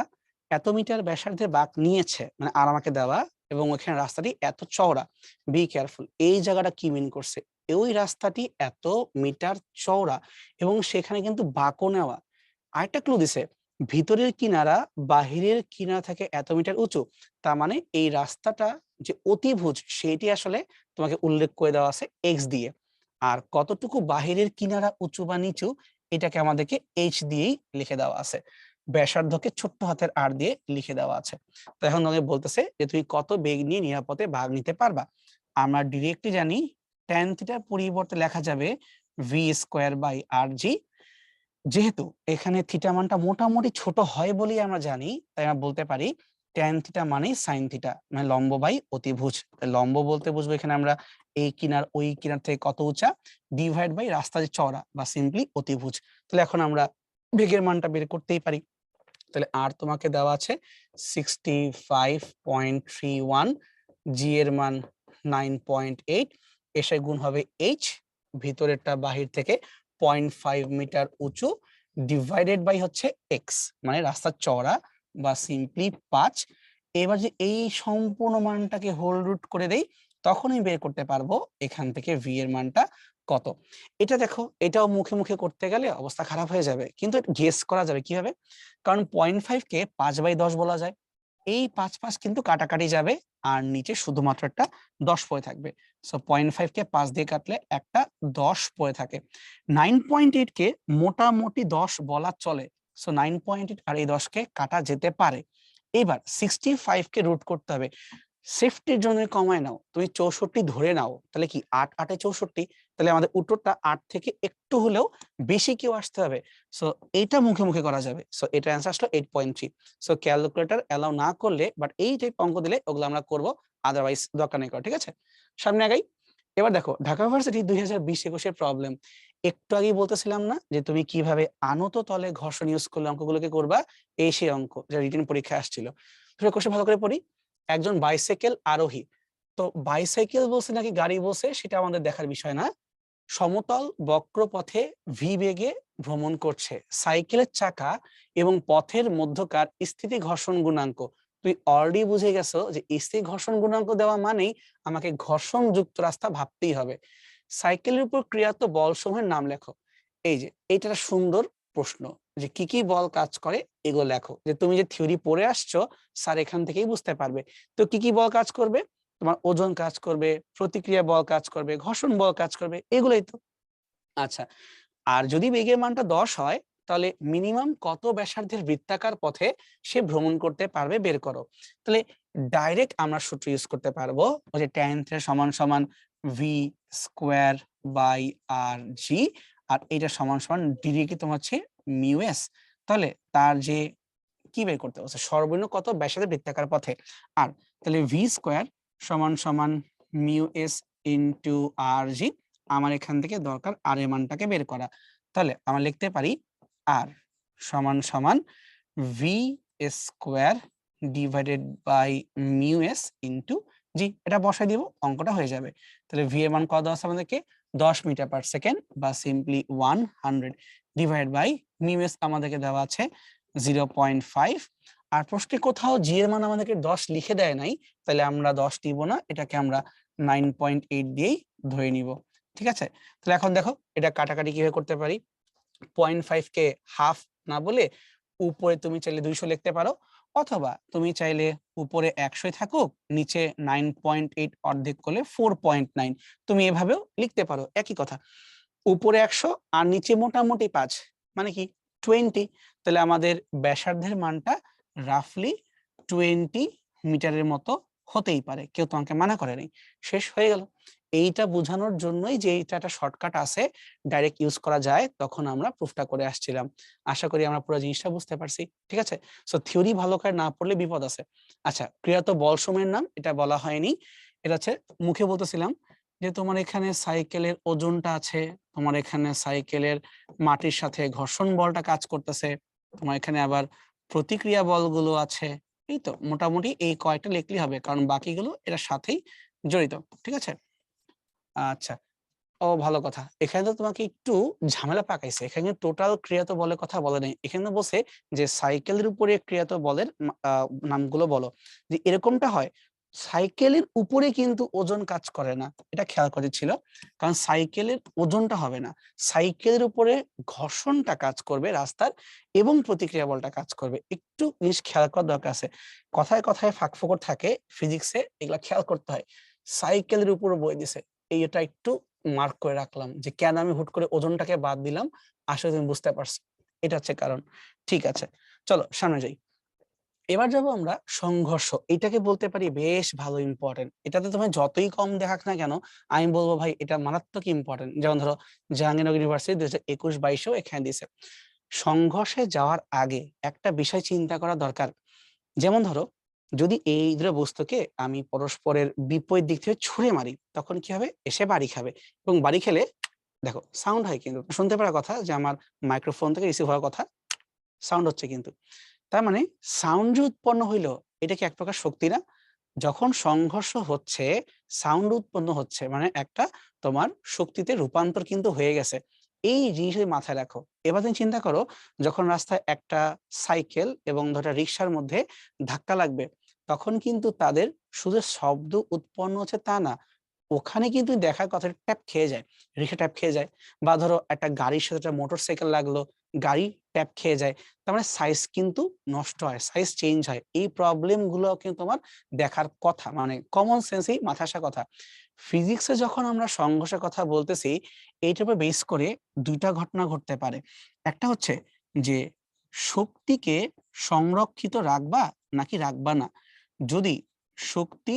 এত মিটার ব্যাসার্ধের বাঁক নিয়েছে, মানে আর আমাকে দেওয়া, এবং ওখানে রাস্তাটি এত চওড়া। বি কেয়ারফুল, এই জায়গাটা কি মিন করছে, ওই রাস্তাটি এত মিটার চওড়া এবং সেখানে কিন্তু বাঁকও নেওয়া। আরেকটা ক্লু দিছে, ভিতরের কিনারা বাহিরের কিনারা থেকে এত মিটার উঁচু। তার মানে এই রাস্তাটা যে অতিভুজ সেটি আসলে তোমাকে উল্লেখ করে দেওয়া আছে এক্স দিয়ে। আর কতটুকু বাহিরের কিনারা উঁচু বা নিচু এটাকে আমাদেরকে এইচ দিয়েই লিখে দেওয়া আছে। ব্যাসার্ধকে ছোট্ট হাতের আর দিয়ে লিখে দেওয়া আছে। তো এখন তোমাকে বলতেছে যে তুমি কত বেগ নিয়ে নিরাপদে ভাগ নিতে পারবা। আমরা ডিরেক্টলি জানি tan থিটার পরিবর্তে লেখা যাবে ভি স্কয়ার বাই আর জি। যেহেতু এখানে থিটা মানটা মোটামুটি ছোট হয় বলেই আমরা জানি, তাই আমরা বলতে পারি ট্যান থিটা মানেই সাইন থিটা, মানে লম্ব বাই অতিভুজ। লম্ব বলতে বুঝবো এখানে আমরা এই কিনার ওই কিনার থেকে কত উঁচা, ডিভাইড বাই রাস্তা যে চওড়া বা সিম্পলি অতিভুজ। তাহলে এখন আমরা বেগের মানটা বের করতেই পারি। তাহলে আর তোমাকে দেওয়া আছে 65.31, জি এর মান 9.8, এসে গুণ হবে এইচ, ভিতরেরটা বাহির থেকে 0.5 মিটার উঁচু, ডিভাইডেড বাই হচ্ছে এক্স মানে রাস্তার চওড়া বা সিম্পলি 5। এবার যে এই সম্পূর্ণ মানটাকে হোল রুট করে দেই, তখনই বের করতে পারবো এখান থেকে ভি এর মানটা কত। এটা দেখো, এটাও মুখে মুখে করতে গেলে অবস্থা খারাপ হয়ে যাবে, কিন্তু গেস করা যাবে কিভাবে, কারণ 0.5 কে 5/10 বলা যায়। এই 5 কিন্তু কাটাকাটি যাবে, আর নিচে শুধুমাত্র একটা 10 পড়ে থাকবে। সো 0.5 কে 5 দিয়ে কাটলে একটা 10 পড়ে থাকে। 9.8 কে মোটামুটি 10 বলা চলে। সো 9.8 আর এই 10 কে কাটা যেতে পারে। এবার 65 কে রুট করতে হবে। সেফটির জন্য কমায় নাও, তুমি 64 ধরে নাও, তাহলে কি 8 8 64, তাহলে আমাদের উত্তরটা 8 থেকে একটু হলেও বেশি কেউ আসতে হবে। সো এইটা মুখে মুখে করা যাবে। সো এটা অ্যান্সার আসলো 8.3। সো ক্যালকুলেটর অ্যালাউ না করলে, বাট এই টাইপ অঙ্ক দিলে ওগুলো আমরা করব, আদারওয়াইজ দরকার নেই করা। ঠিক আছে, সামনে আগাই। এবার দেখো ঢাকা ইউনিভার্সিটি 2020-21 প্রবলেম। একটু আগেই বলতেছিলাম না যে তুমি কিভাবে আনত তলে ঘর্ষণ ইউজ করলে অঙ্কগুলোকে করবা, এই সেই অঙ্ক যা রিটেন পরীক্ষায় আসছিল। কোশ্চেন ভালো করে পড়ি। একজন বাইসাইকেল আরোহী, তো বাইসাইকেল বলছে নাকি গাড়ি বলছে সেটা আমাদের দেখার বিষয় না, সমতল বক্রপথে ভি বেগে ভ্রমণ করছে, সাইকেলের চাকা এবং পথের মধ্যকার স্থিতি ঘর্ষণ গুণাঙ্ক। তুই অলরেডি বুঝে গেছো যে স্থিতি ঘর্ষণ গুণাঙ্ক দেওয়া মানেই আমাকে ঘর্ষণ যুক্ত রাস্তা ভাবতেই হবে। সাইকেলের উপর ক্রিয়াত বল সমূহের নাম লেখো। এই যে এইটা সুন্দর প্রশ্ন, যে কি কি বল কাজ করে এগুলো লেখো। যে তুমি যে থিওরি পড়ে আসছো, স্যার এখান থেকেই বুঝতে পারবে। তো কি কি বল কাজ করবে, তোমার ওজন কাজ করবে, প্রতিক্রিয়া বল কাজ করবে, ঘর্ষণ বল কাজ করবে, এগুলোই তো। আচ্ছা, আর যদি বেগের মানটা 10 হয়, তাহলে মিনিমাম কত ব্যাসার্ধের বৃত্তাকার পথে সে ভ্রমণ করতে পারবে বের করো। তাহলে ডাইরেক্ট আমরা সূত্র ইউজ করতে পারবো, ওই যে tan থিটা সমান সমান V square by R G, আর এটা সমান সমান ডিরেক্টলি তোমার হচ্ছে মিউ এস। তাহলে তার যে কি বের করতে বলছে, সর্বনিম্ন কত ব্যাসার্ধের বৃত্তাকার পথে। আর তাহলে ভি স্কোয়ার সমান সমান মিউ এস ইন্টু আর জি, আমার এখান থেকে দরকার আর এর মানটাকে বের করা। তাহলে আমরা লিখতে পারি আর সমান সমান V square divided by mu S into G, এটা বসাই দিব, অঙ্কটা হয়ে যাবে। তাহলে ভি এর মান কত আছে আমাদেরকে, 10 মিটার পার সেকেন্ড বা simply 100, divide by mu S আমাদেরকে দেওয়া আছে 0.5। আর প্রশ্নে কোথাও জি এর মান আমাদেরকে 10 লিখে দেয় নাই, তাহলে আমরা 10 নিব না, এটাকে আমরা 9.8 দিয়েই ধরে নিব। ঠিক আছে, তাহলে এখন দেখো এটা কাটাকাটি কিভাবে করতে পারি। 0.5 কে হাফ না বলে উপরে তুমি চাইলে 200 লিখতে পারো, অথবা তুমি চাইলে উপরে 100 থাকুক, নিচে 9.8 অর্ধেক করলে 4.9, তুমি এভাবেও লিখতে পারো, একই কথা। উপরে 100 আর নিচে মোটামুটি 5 মানে কি 20। তাহলে আমাদের ব্যাসার্ধের মানটা রাফলি 20 মিটারের মতো হতেই পারে, কেউ তোমাকে মানা করে নাই, শেষ হয়ে গেল। এইটা বোঝানোর জন্যই যে এইটা একটা শর্টকাট আছে, ডাইরেক্ট ইউজ করা যায়, তখন আমরা প্রুফটা করে আসছিলাম। আশা করি আমরা পুরো জিনিসটা বুঝতে পারছি। ঠিক আছে, সো থিওরি ভালো করে না পড়লে বিপদ আছে। আচ্ছা, ক্রিয়াত বল সময়ের নাম এটা বলা হয়নি, এটা হচ্ছে মুখে বলতেছিলাম যে তোমার এখানে সাইকেলের ওজনটা আছে, তোমার এখানে সাইকেলের মাটির সাথে ঘর্ষণ বলটা কাজ করতেছে, তোমার এখানে আবার প্রতিক্রিয়া বলগুলো আছে। এই তো মোটামুটি এই কয়েকটা লিখলেই হবে, কারণ বাকিগুলো এটার সাথেই জড়িত। ঠিক আছে, আচ্ছা। ও ভালো কথা, এখানে তো তোমাকে একটু ঝামেলা পাকাইছে, এখানে টোটাল ক্রিয়াত বলের কথা বলে নাই, এখানে বলছে যে সাইকেলের উপরে ক্রিয়াত বলের নামগুলো বলো। যে এরকমটা হয়, সাইকেলের উপরে কিন্তু ওজন কাজ করে না, এটা খেয়াল করে ছিল, কারণ সাইকেলের ওজনটা হবে না, সাইকেলের উপরে ঘর্ষণটা কাজ করবে রাস্তার, এবং প্রতিক্রিয়া বলটা কাজ করবে। একটু জিনিস খেয়াল করার দরকার আছে, কথায় কথায় ফাঁক ফোকর থাকে ফিজিক্সে, এগুলা খেয়াল করতে হয়। সাইকেলের উপর বই দিছে, এটা একটু মার্ক করে রাখলাম, যে কেন আমি হুট করে ওজনটাকে বাদ দিলাম, আসলে তুমি বুঝতে পারছো, এটা হচ্ছে কারণ। ঠিক আছে, চলো সামনে যাই। এবার যাবো আমরা সংঘর্ষ, এটাকে বলতে পারি বেশ ভালো ইম্পর্টেন্ট, এটাতে তুমি যতই কম দেখাক না কেন, আমি বলবো ভাই এটা মারাত্মক ইম্পর্টেন্ট। যেমন ধরো জাহাঙ্গীরনগর ইউনিভার্সিটি 2021-22 এখানে দিছে, সংঘর্ষে যাওয়ার আগে একটা বিষয় চিন্তা করা দরকার। যেমন ধরো যদি এই দুটো বস্তুকে আমি পরস্পরের বিপরীত দিক থেকে ছুঁড়ে মারি তখন কি হবে, এসে বাড়ি খাবে, এবং বাড়ি খেলে দেখো সাউন্ড হয়, কিন্তু শুনতে পারার কথা যে আমার মাইক্রোফোন থেকে রিসিভ হওয়ার কথা, সাউন্ড হচ্ছে কিন্তু। তার মানে সাউন্ড যে উৎপন্ন হইলো, এটা কি এক প্রকার শক্তি না? যখন সংঘর্ষ হচ্ছে, সাউন্ড উৎপন্ন হচ্ছে, মানে একটা তোমার শক্তিতে রূপান্তর কিন্তু হয়ে গেছে। এই জিনিসের মাথায় রাখো। এবার তুমি চিন্তা করো, যখন রাস্তায় একটা সাইকেল এবং ধরো রিক্সার মধ্যে ধাক্কা লাগবে, তখন কিন্তু তাদের শুধু শব্দ উৎপন্ন হচ্ছে তা না, ওখানে কিন্তু দেখার কথা ট্যাপ খেয়ে যায়, রিক্সা ট্যাপ খেয়ে যায়, বা ধরো একটা গাড়ির সাথে একটা মোটরসাইকেল লাগলো, গাড়ি ট্যাপ খেয়ে যায়। তার মানে সাইজ কিন্তু নষ্ট হয়, সাইজ চেঞ্জ হয়। এই প্রবলেম গুলো কিন্তু তোমার দেখার কথা, মানে কমন সেন্সেই মাথায় আসা কথা। ফিজিক্সে যখন আমরা সংঘর্ষের কথা বলতেছি, এইটার উপর বেস করে দুইটা ঘটনা ঘটতে পারে। একটা হচ্ছে যে শক্তিকে সংরক্ষিত রাখবা নাকি রাখবা না। যদি শক্তি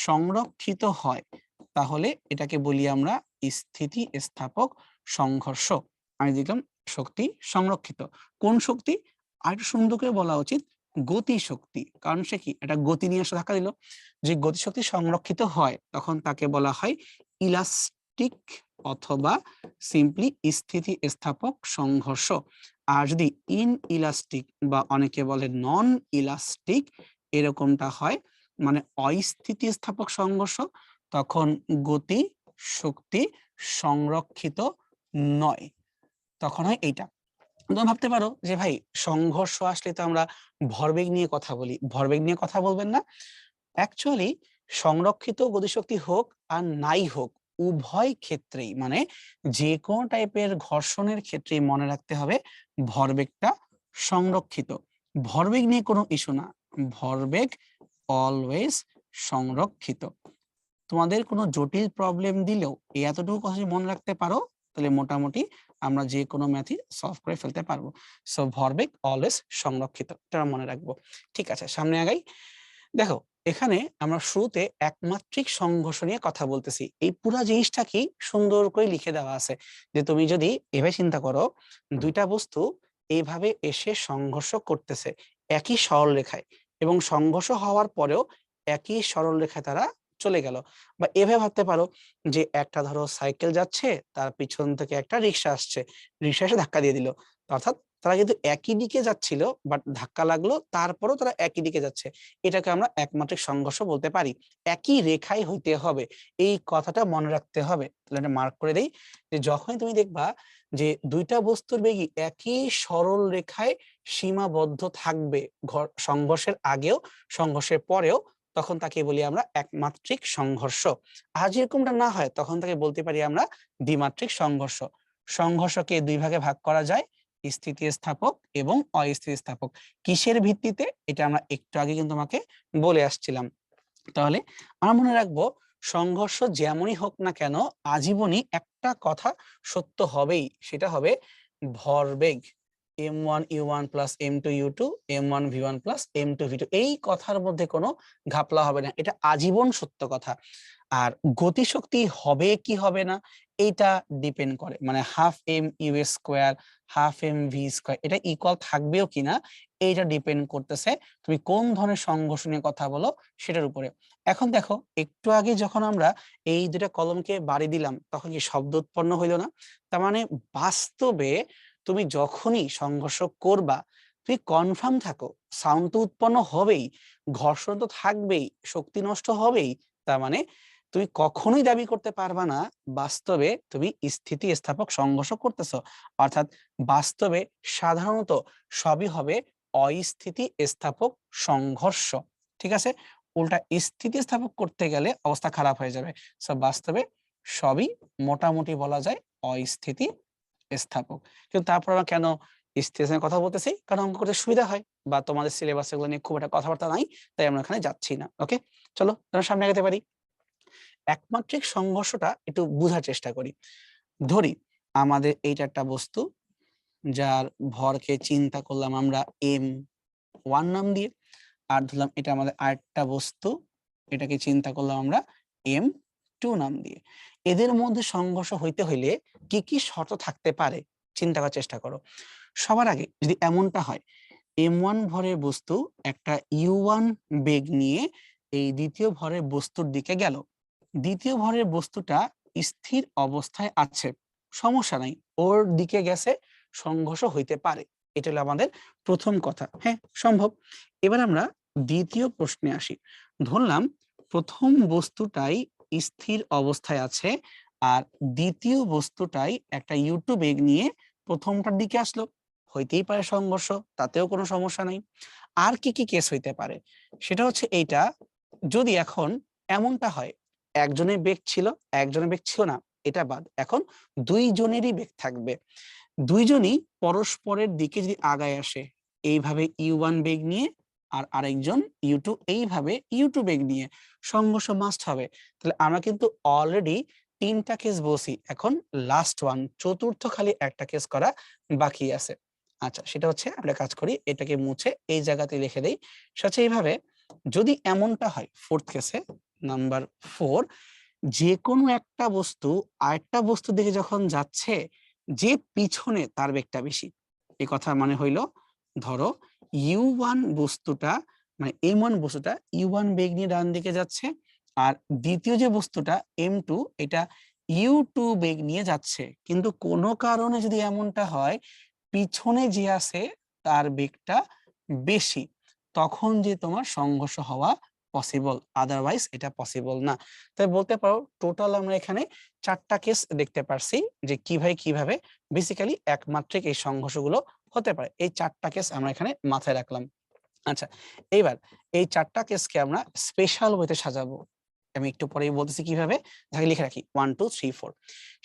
সংরক্ষিত হয় তাহলে এটাকে বলি আমরা স্থিতিস্থাপক সংঘর্ষ। আমি দেখলাম শক্তি সংরক্ষিত। কোন শক্তি? আর একটু সুন্দর করে বলা উচিত গতি শক্তি, কারণ সে কি একটা গতি নিয়ে এসে ধাক্কা দিল। যে গতিশক্তি সংরক্ষিত হয় তখন তাকে বলা হয় ইলাস্টিক অথবা সিম্পলি স্থিতিস্থাপক সংঘর্ষ। আর যদি ইন ইলাস্টিক বা অনেকে বলে নন ইলাস্টিক এরকমটা হয়, মানে অস্থিতিস্থাপক সংঘর্ষ, তখন গতি শক্তি সংরক্ষিত নয়, তখন হয় এইটা। তুমি ভাবতে পারো যে ভাই সংঘর্ষ আসলে তো আমরা ভরবেগ নিয়ে কথা বলি, ভরবেগ নিয়ে কথা বলবেন না? অ্যাকচুয়ালি সংরক্ষিত গতিশক্তি হোক আর নাই হোক, উভয় ক্ষেত্রেই মানে যে কোনো টাইপের ঘর্ষণের ক্ষেত্রে মনে রাখতে হবে ভরবেগটা সংরক্ষিত। ভরবেগ নিয়ে কোনো ইস্যু না, ভরবেগ অলওয়েজ সংরক্ষিত। তোমাদের কোনো জটিল প্রবলেম দিলেও এই এতটুকু কথা যদি মনে রাখতে পারো, তাহলে মোটামুটি আমরা যে কোনো ম্যাথই সলভ করে ফেলতে পারবো। সো ভরবেগ অলওয়েজ সংরক্ষিত, এটা মনে রাখবো। ঠিক আছে, সামনে আগাই। দেখো এখানে আমরা শুরুতে একমাত্রিক সংঘর্ষ নিয়ে কথা বলতেছি। এই পুরা জিনিসটা কি সুন্দর করে লিখে দেওয়া আছে, যে তুমি যদি এভাবে চিন্তা করো, দুইটা বস্তু এইভাবে এসে সংঘর্ষ করতেছে একই সরল রেখায়, এবং সংঘর্ষ হওয়ার পরেও একই সরল রেখায় তারা চলে গেল। বা এভাবে ভাবতে পারো যে একটা ধরো সাইকেল যাচ্ছে, তার পিছন থেকে একটা রিক্সা আসছে, রিক্সা এসে ধাক্কা দিয়ে দিল। অর্থাৎ তারা কিন্তু একই দিকে যাচ্ছিল, বাট ধাক্কা লাগলো, তারপরেও তারা একই দিকে যাচ্ছে। এটাকে আমরা একমাত্রিক সংঘর্ষ বলতে পারি। একই রেখায় হইতে হবে, এই কথাটা মনে রাখতে হবে। তাহলে এটা মার্ক করে দেই, যে যখনই তুমি দেখবা যে দুইটা বস্তুর বেগই একই সরল রেখায় সীমাবদ্ধ থাকবে, সংঘর্ষের আগেও সংঘর্ষের পরেও, তখন তাকে বলি আমরা একমাত্রিক সংঘর্ষ। আর যেরকমটা না হয় তখন তাকে বলতে পারি আমরা দ্বিমাত্রিক সংঘর্ষ। সংঘর্ষকে দুই ভাগে ভাগ করা যায়, স্থিতিস্থাপক এবং অস্থিতিস্থাপক। কিসের ভিত্তিতে? এটা আমরা একটু আগে কিন্তু তোমাকে বলে আসছিলাম। তাহলে আমরা মনে রাখবো, সংঘর্ষ যেমনই হোক না কেন আজীবনই একটা কথা সত্য হবেই, সেটা হবে ভরবেগ m1u1 plus m2u2 m1v1 plus m2v2, এই কথার মধ্যে কোনো ঘাপলা হবে না, এটা আজীবন সত্য কথা। আর গতিশক্তি হবে কি হবে না এইটা ডিপেন্ড করে, মানে half M U square half M V square এটা ইকুয়াল থাকবেও কিনা, এইটা ডিপেন্ড করতেছে তুমি কোন ধরনের সংঘর্ষ নিয়ে কথা বলো সেটার উপরে। এখন দেখো একটু আগে যখন আমরা এই দুটা কলমকে বাড়ি দিলাম তখন কি শব্দ উৎপন্ন হইলো না? তার মানে বাস্তবে তুমি যখনই সংঘর্ষ করবা, তুমি কনফার্ম থাকো সাউন্ড তো উৎপন্ন হবেই, ঘর্ষণ তো থাকবেই, শক্তি নষ্ট হবেই। তার মানে তুমি কখনোই দাবি করতে পারবা না বাস্তবে তুমি স্থিতিস্থাপক সংঘর্ষ করতেছো। অর্থাৎ বাস্তবে সাধারণত সবই হবে অস্থিতিস্থাপক সংঘর্ষ। ঠিক আছে, উল্টা স্থিতিস্থাপক করতে গেলে অবস্থা খারাপ হয়ে যাবে। সো বাস্তবে সবই মোটামুটি বলা যায় অস্থিতি স্থাপক। কিন্তু তারপর আমরা কেন স্থিতিস্থাপকের কথা বলতেছি? কারণ অঙ্ক করতে সুবিধা হয়, বা তোমাদের সিলেবাস এগুলো নিয়ে খুব একটা কথাবার্তা নাই, তাই আমরা এখানে যাচ্ছি না। ওকে, চলো আমরা সামনে আগাতে পারি। একমাত্রিক সংঘর্ষটা একটু বোঝার চেষ্টা করি। ধরি আমাদের এইটা একটা বস্তু, যার ভরকে চিন্তা করলাম আমরা m1 নাম দিয়ে, আর ধরলাম এটা আমাদের আরেকটা বস্তু, এটাকে চিন্তা করলাম আমরা m2 নাম দিয়ে। এদের মধ্যে সংঘর্ষ হইতে হইলে কি কি শর্ত থাকতে পারে চিন্তা করার চেষ্টা করো। সবার আগে যদি এমনটা হয় m1 ভরের বস্তু একটা u1 বেগ নিয়ে এই দ্বিতীয় ভরের বস্তুর দিকে গেল। দ্বিতীয় ভরের বস্তুটা স্থির অবস্থায় আছে, সমস্যা নাই, ওর দিকে গেছে, সংঘর্ষ হইতে পারে। এটা হলো আমাদের প্রথম কথা। হ্যাঁ, সম্ভব। এবার আমরা দ্বিতীয় প্রশ্নে আসি। ধরলাম প্রথম বস্তুটাই স্থির অবস্থায় আছে আর দ্বিতীয় বস্তুটাই একটা u2 বেগ নিয়ে প্রথমটার দিকে আসলো, হইতেই পারে সংঘর্ষ, তাতেও কোনো সমস্যা নাই। আর কি কি কেস হইতে পারে সেটা হচ্ছে এইটা, যদি এখন এমনটা হয় একজনের বেগ ছিল, একজনের বেগ ছিল না, এটা বাদ, এখন দুইজনেরই বেগ থাকবে, দুইজনই পরস্পরের দিকে যদি আগায় আসে এইভাবে u1 বেগ নিয়ে আর আরেকজন u2 এইভাবে u2 বেগ নিয়ে, সংঘর্ষ মাস্ট হবে। তাহলে আমরা কিন্তু অলরেডি 3টা কেস বলছি, এখন লাস্ট ওয়ান, চতুর্থ খালি একটা কেস করা বাকি আছে। আচ্ছা, সেটা হচ্ছে আমরা কাজ করি, এটাকে মুছে এই জায়গাতে লিখে দেই। সেটা হচ্ছে এইভাবে, যদি এমনটা হয় ফোর্থ কেসে, নাম্বার 4, যে কোনো একটা বস্তু আরেকটা বস্তুর দিকে যখন যাচ্ছে, যে পিছনে তার বেগটা বেশি, এই কথা মানে হইল, ধরো u1 বস্তুটা মানে m1 বস্তুটা u1 বেগ নিয়ে ডান দিকে যাচ্ছে আর দ্বিতীয় যে বস্তুটা m2 এটা u2 বেগ নিয়ে যাচ্ছে, কিন্তু কোনো কারণে যদি এমনটা হয় পিছনে যে আছে তার বেগটা বেশি, তখন যে তোমার সংঘর্ষ হওয়া পসিবল, আদারওয়াইজ এটা পসিবল না। তাই বলতে পারো টোটাল আমরা এখানে 4টা কেস দেখতে পারছি যে কিভাবে বেসিক্যালি একমাত্রিক এই সংঘর্ষগুলো হতে পারে। এই 4টা কেস আমরা এখানে মাথায় রাখলাম। আচ্ছা, এইবার এই 4টা কেসকে আমরা স্পেশাল ওয়েতে সাজাবো। আমি একটু পরেই বলতেছি কিভাবে, তাকে লিখে রাখি 1 2 3 4।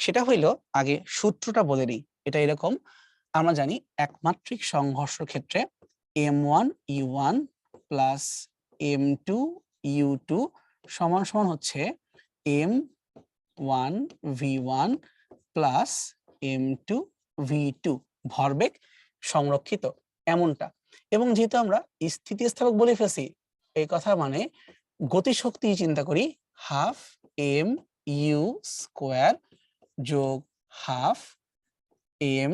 সেটা হইলো, আগে সূত্রটা বলে নিই। এটা এরকম, আমরা জানি একমাত্রিক সংঘর্ষের ক্ষেত্রে m1 u1 plus m2 u2 সমান সমান হচ্ছে m1 v1 plus m2 v2, ভরবেগ সংরক্ষিত এমনটা। এবং যেহেতু আমরা স্থিতিস্থাপক বলে ফেলছি, এই কথা মানে গতিশক্তি চিন্তা করি, হাফ m u স্কোয়ার যোগ হাফ m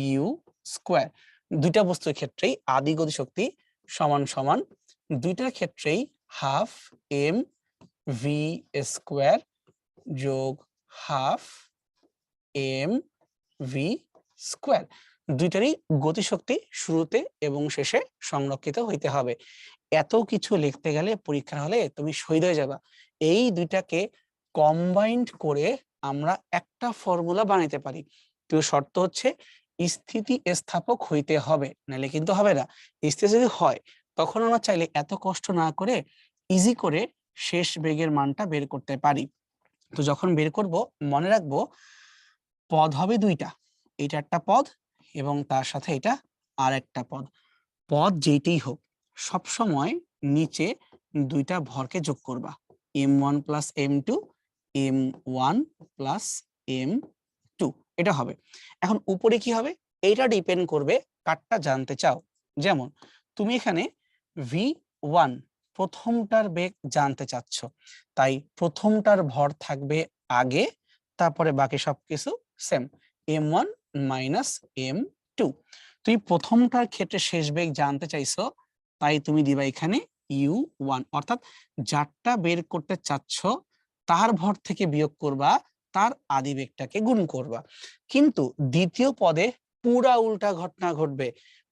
ইউ স্কোয়ার। দুইটা বস্তুর ক্ষেত্রেই আদি গতিশক্তি সমান সমান দুইটার ক্ষেত্রেই হাফ এম ভি স্কোয়ার যোগ হাফ এম ভি স্কোয়ার। দুইটারই গতিশক্তি শুরুতে এবং শেষে সংরক্ষিত হইতে হবে। এত কিছু লিখতে গেলে পরীক্ষার হলে তুমি শহীদ হয়ে যাবা। এই দুইটাকে কম্বাইন্ড করে আমরা একটা ফর্মুলা বানাইতে পারি, কিন্তু শর্ত হচ্ছে স্থিতি স্থাপক হইতে হবে, নাহলে কিন্তু হবে না। স্থিতি যদি হয় তখন আমরা চাইলে এত কষ্ট না করে ইজি করে শেষ বেগের মানটা বের করতে পারি। তো যখন বের করব মনে রাখবো পদ হবে দুইটা, এটা একটা পদ এবং তার সাথে এটা আর একটা পদ। পদ যেইটাই হোক সব সময় নিচে দুইটা ভরকে যোগ করবা, m1 plus m2, m1 plus m2, এটা হবে। এখন উপরে কি হবে এইটা ডিপেন্ড করবে কারটা জানতে চাও। যেমন তুমি এখানে v1 প্রথমটার বেগ জানতে চাচ্ছ, তাই প্রথমটার ভর থাকবে আগে, তারপরে বাকি সবকিছু সেম, m1 মাইনাস m2। তুমি প্রথমটার ক্ষেত্রে শেষ বেগ জানতে চাইছো, তাই তুমি দিবা এখানে u1, অর্থাৎ যারটা বের করতে চাচ্ছ তার ভর থেকে বিয়োগ করবা, তার আদি বেগটাকে গুণ করবা। কিন্তু দ্বিতীয় পদে পুরা উল্টা ঘটনা ঘটবে,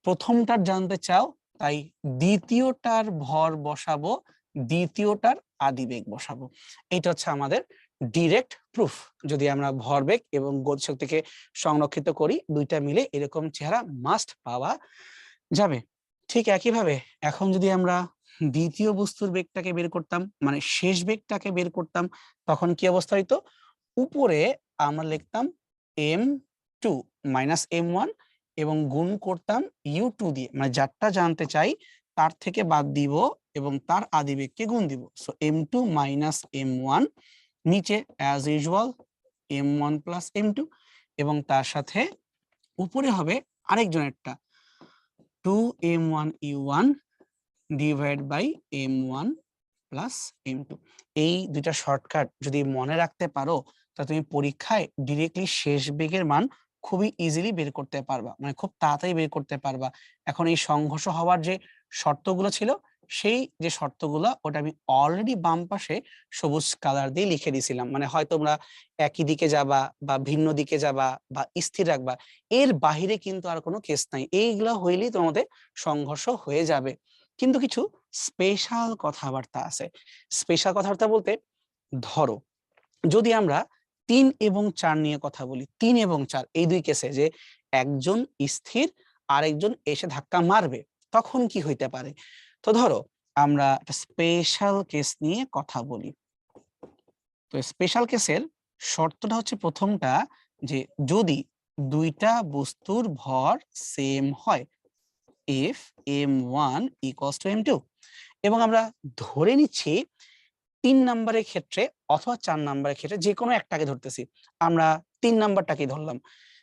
প্রথমটার জানতে চাও তাই দ্বিতীয়টার ভর বসাবো, দ্বিতীয়টার আদি বেগ বসাবো। এটা হচ্ছে আমাদের ডিরেক্ট প্রুফ। যদি আমরা ভরবেগ এবং গতিশক্তিকে সংরক্ষিত করি, দুইটা মিলে এরকম চেহারা মাস্ট পাওয়া যাবে। ঠিক একইভাবে এখন যদি আমরা দ্বিতীয় বস্তুর বেগটাকে বের করতাম, মানে শেষ বেগটাকে বের করতাম, তখন কি অবস্থা হইতো, উপরে আমরা লিখতাম m2 মাইনাস m1 এবং গুণ করতাম u2 দিয়ে, মানে যারটা জানতে চাই তার থেকে বাদ দিব এবং তার আদি বেগকে গুণ দিব। সো m2 মাইনাস m1, নিচে as usual m1 plus m2 এবং তার সাথে উপরে হবে আরেকজনেরটা 2m1 u1 divide by m1 plus m2। এই দুইটা শর্টকাট যদি মনে রাখতে পারো তা তুমি পরীক্ষায় ডিরেক্টলি শেষ বেগের মান খুবই ইজিলি বের করতে পারবা, মানে খুব তাড়াতাড়ি বের করতে পারবা। এখন এই সংঘর্ষ হওয়ার যে শর্তগুলো ছিল, সেই যে শর্তগুলা ওটা আমি অলরেডি বাম পাশে সবুজ কালার দিয়ে লিখে দিয়েছিলাম। মানে হয় তোমরা একই দিকে যাবা বা ভিন্ন দিকে যাবা বা স্থির রাখবা, এর বাহিরে কিন্তু আর কোনো কেস নাই। এইগুলা হইলেই তোমাদের সংঘর্ষ হয়ে যাবে। কিন্তু কিছু স্পেশাল কথাবার্তা আছে। স্পেশাল কথাবার্তা বলতে, ধরো যদি আমরা ৩ এবং ৪ নিয়ে কথা বলি, ৩ এবং ৪ এই দুই কেসে যে একজন স্থির আরেকজন এসে ধাক্কা মারবে, তখন কি হইতে পারে? তো ধরো আমরা একটা স্পেশাল কেস নিয়ে কথা বলি। তো স্পেশাল কেসের শর্তটা হচ্ছে প্রথমটা, যে যদি দুইটা বস্তুর ভর সেম হয়, if m1 equals to m2, এবং আমরা ধরে নিচ্ছি ৩ নাম্বারের ক্ষেত্রে অথবা ৪ নাম্বারের ক্ষেত্রে যে কোনো একটাকে ধরতেছি। আমরা ৩ নাম্বারটাকেই ধরলাম,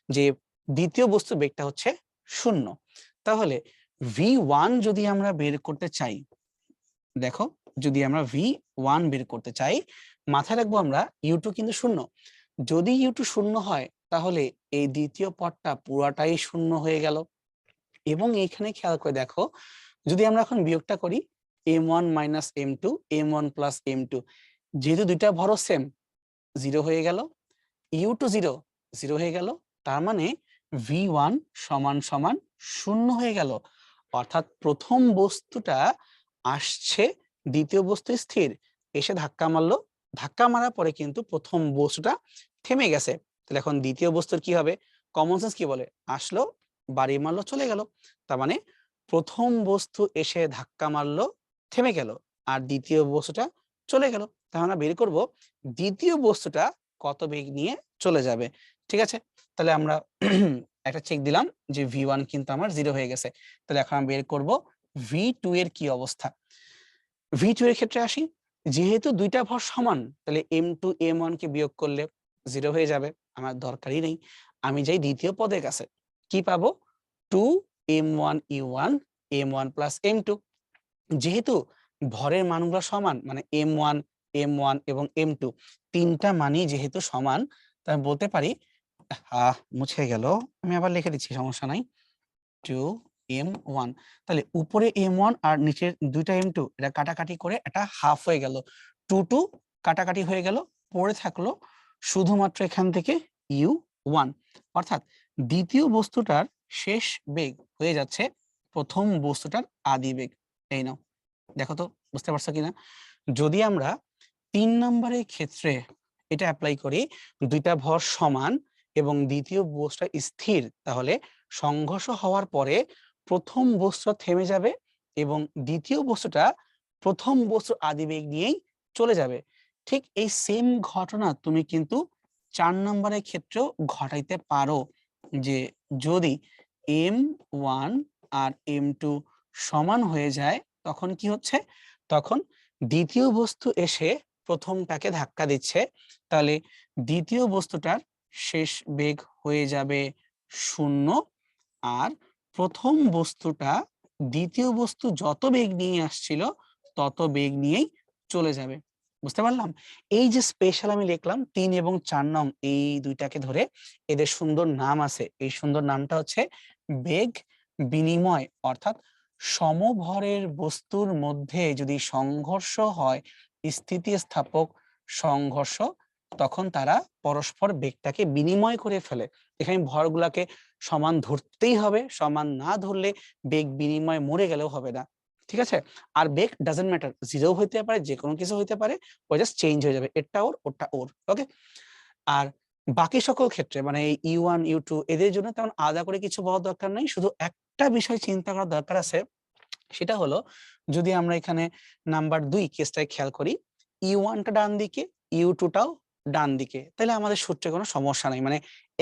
যে দ্বিতীয় বস্তুর বেগটা হচ্ছে 0। তাহলে v1 যদি আমরা বের করতে চাই, দেখো যদি আমরা v1 বের করতে চাই, মাথায় রাখবো আমরা u2 কিন্তু 0। যদি u2 0 হয় তাহলে এই দ্বিতীয় পদটা পুরাটাই 0 হয়ে গেল। এবং এইখানে খেয়াল করে দেখো, যদি আমরা এখন বিয়োগটা করি, m1 minus m2, m1 plus m2, যেহেতু দুইটা ভরও সেম, 0 হয়ে গেল, u2 0, 0 হয়ে গেল, তার মানে v1 সমান সমান 0 হয়ে গেল। অর্থাৎ প্রথম বস্তুটা আসছে, দ্বিতীয় বস্তু স্থির, এসে ধাক্কা মারলো, ধাক্কা মারার পরে কিন্তু প্রথম বস্তুটা থেমে গেছে। তাহলে এখন দ্বিতীয় বস্তুর কি হবে? কমন সেন্স কি বলে? আসলো, বাড়ি মারলো, চলে গেল। তার মানে প্রথম বস্তু এসে ধাক্কা মারলো, থেমে গেল, আর দ্বিতীয় বস্তুটা চলে গেল। তাহলে আমরা বের করব দ্বিতীয় বস্তুটা কত বেগ নিয়ে চলে যাবে। ঠিক আছে, তাহলে আমরা একটা চেক দিলাম যে v1 কিন্তু আমার 0 হয়ে গেছে। তাহলে এখন আমরা বের করব v2 এর কি অবস্থা। v2 এর ক্ষেত্রে আসি, যেহেতু দুইটা ভর সমান, তাহলে m2 m1 কে বিয়োগ করলে 0 হয়ে যাবে, আমার দরকারই নেই। আমি যাই দ্বিতীয় পদের কাছে, কি পাবো? 2 m1 u1 m1 plus m2। যেহেতু ভরের মানগুলো সমান, মানে m1 m1 এবং m2 তিনটা মানই যেহেতু সমান, তাই আমি বলতে পারি, মুছে গেল, আমি আবার লিখে দিচ্ছি, সমস্যা নাই, 2m1। তাহলে উপরে m1 আর নিচের দুইটা m2, এটা কাটাকাটি করে এটা হাফ হয়ে গেল, 2 2 কাটাকাটি হয়ে গেল, পড়ে থাকলো শুধুমাত্র এখান থেকে u1। অর্থাৎ দ্বিতীয় বস্তুটার শেষ বেগ হয়ে যাচ্ছে প্রথম বস্তুটার আদি বেগ। এই নাও, দেখো তো বুঝতে পারছো কিনা? যদি আমরা ৩ নম্বরের ক্ষেত্রে এটা অ্যাপ্লাই করি, দুইটা ভর সমান এবং দ্বিতীয় বস্তুটা স্থির, তাহলে সংঘর্ষ হওয়ার পরে প্রথম বস্তুটা থেমে যাবে এবং দ্বিতীয় বস্তুটা প্রথম বস্তুর আদিবেগ নিয়েই চলে যাবে। ঠিক এই সেম ঘটনা তুমি কিন্তু ৪ নম্বরের ক্ষেত্রেও ঘটাইতে পারো, যে যদি m1 আর m2 সমান হয়ে যায়, তখন কি হচ্ছে? তখন দ্বিতীয় বস্তু এসে প্রথমটাকে ধাক্কা দিচ্ছে, তাহলে দ্বিতীয় বস্তুটার শেষ বেগ হয়ে যাবে 0, আর প্রথম বস্তুটা দ্বিতীয় বস্তু যত বেগ নিয়ে আসছিল তত বেগ নিয়েই চলে যাবে। বুঝতে পারলাম? এই যে স্পেশাল আমি লিখলাম ৩ এবং ৪ নং, এই দুইটাকে ধরে এদের সুন্দর নাম আছে। এই সুন্দর নামটা হচ্ছে বেগ বিনিময়। অর্থাৎ সমভরের বস্তুর মধ্যে যদি সংঘর্ষ হয়, স্থিতিস্থাপক সংঘর্ষ, তখন তারা পরস্পর বেগটাকে বিনিময় করে ফেলে। এখানে ভরগুলাকে সমান ধরতেই হবে, সমান না ধরলে বেগ বিনিময় মরে গেলেও হবে না। ঠিক আছে? আর বেগ ডাজন্ট ম্যাটার, 0 হইতে পারে, যে কোনো কিছু হইতে পারে, ও জাস্ট চেঞ্জ হয়ে যাবে, এটা ওর ওটা ওর। ওকে? আর বাকি সকল ক্ষেত্রে মানে এই u1 u2 এদের জন্য তেমন আলাদা করে কিছু বলার দরকার নাই। শুধু একটা বিষয় চিন্তা করার দরকার আছে, সেটা হলো যদি আমরা এখানে নাম্বার 2 কেসটায় খেয়াল করি, u1 টা ডান দিকে, u2 টাও ডান দিকে, তাহলে আমাদের সূত্রে কোনো সমস্যা নাই, মানে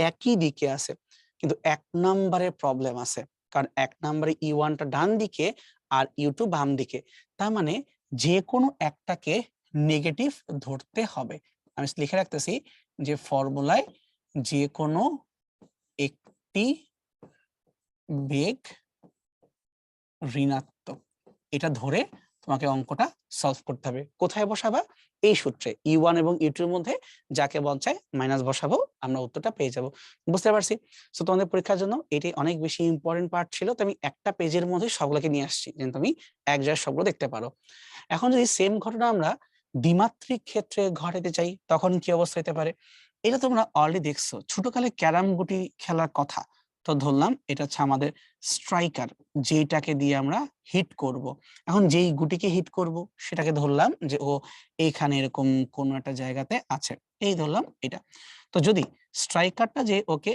একই দিকে আছে। কিন্তু ১ নাম্বারে প্রবলেম আছে, কারণ ১ নাম্বারে u1 টা ডান দিকে আর u2 বাম দিকে। তার মানে যে কোনো একটাকে নেগেটিভ ধরতে হবে। আমি লিখে রাখতেছি যে ফর্মুলায় যে কোনো একটি বেগ ঋণাত্মক, এটা ধরে তোমাকে অঙ্কটা সলভ করতে হবে। কোথায় বসাবা? এই সূত্রে U1 এবং U2 এর মধ্যে যাকে মন চায় মাইনাস বসাবো, আমরা উত্তরটা পেয়ে যাব। বুঝতে পারছি? সো তোমাদের পরীক্ষার জন্য এটি অনেক বেশি ইম্পর্টেন্ট পার্ট ছিল। তো আমি একটা পেজের মধ্যে সবগুলোকে নিয়ে আসছি যেন তুমি এক জায়গায় সবগুলো দেখতে পারো। এখন যদি সেম ঘটনা আমরা দ্বিমাত্রিক ক্ষেত্রে ঘটাতে চাই তখন কি অবস্থা হতে পারে? এটা তোমরা অলরেডি দেখছো ছোটকালে ক্যারাম গুটি খেলার কথা। তো ধরলাম এটা হচ্ছে আমাদের স্ট্রাইকার, যেটাকে দিয়ে আমরা হিট করব। এখন যেই গুটিকে হিট করব সেটাকে ধরলাম যে ও এইখানে এরকম কোন একটা জায়গাতে আছে, এই ধরলাম এটা। তো যদি স্ট্রাইকারটা যে ওকে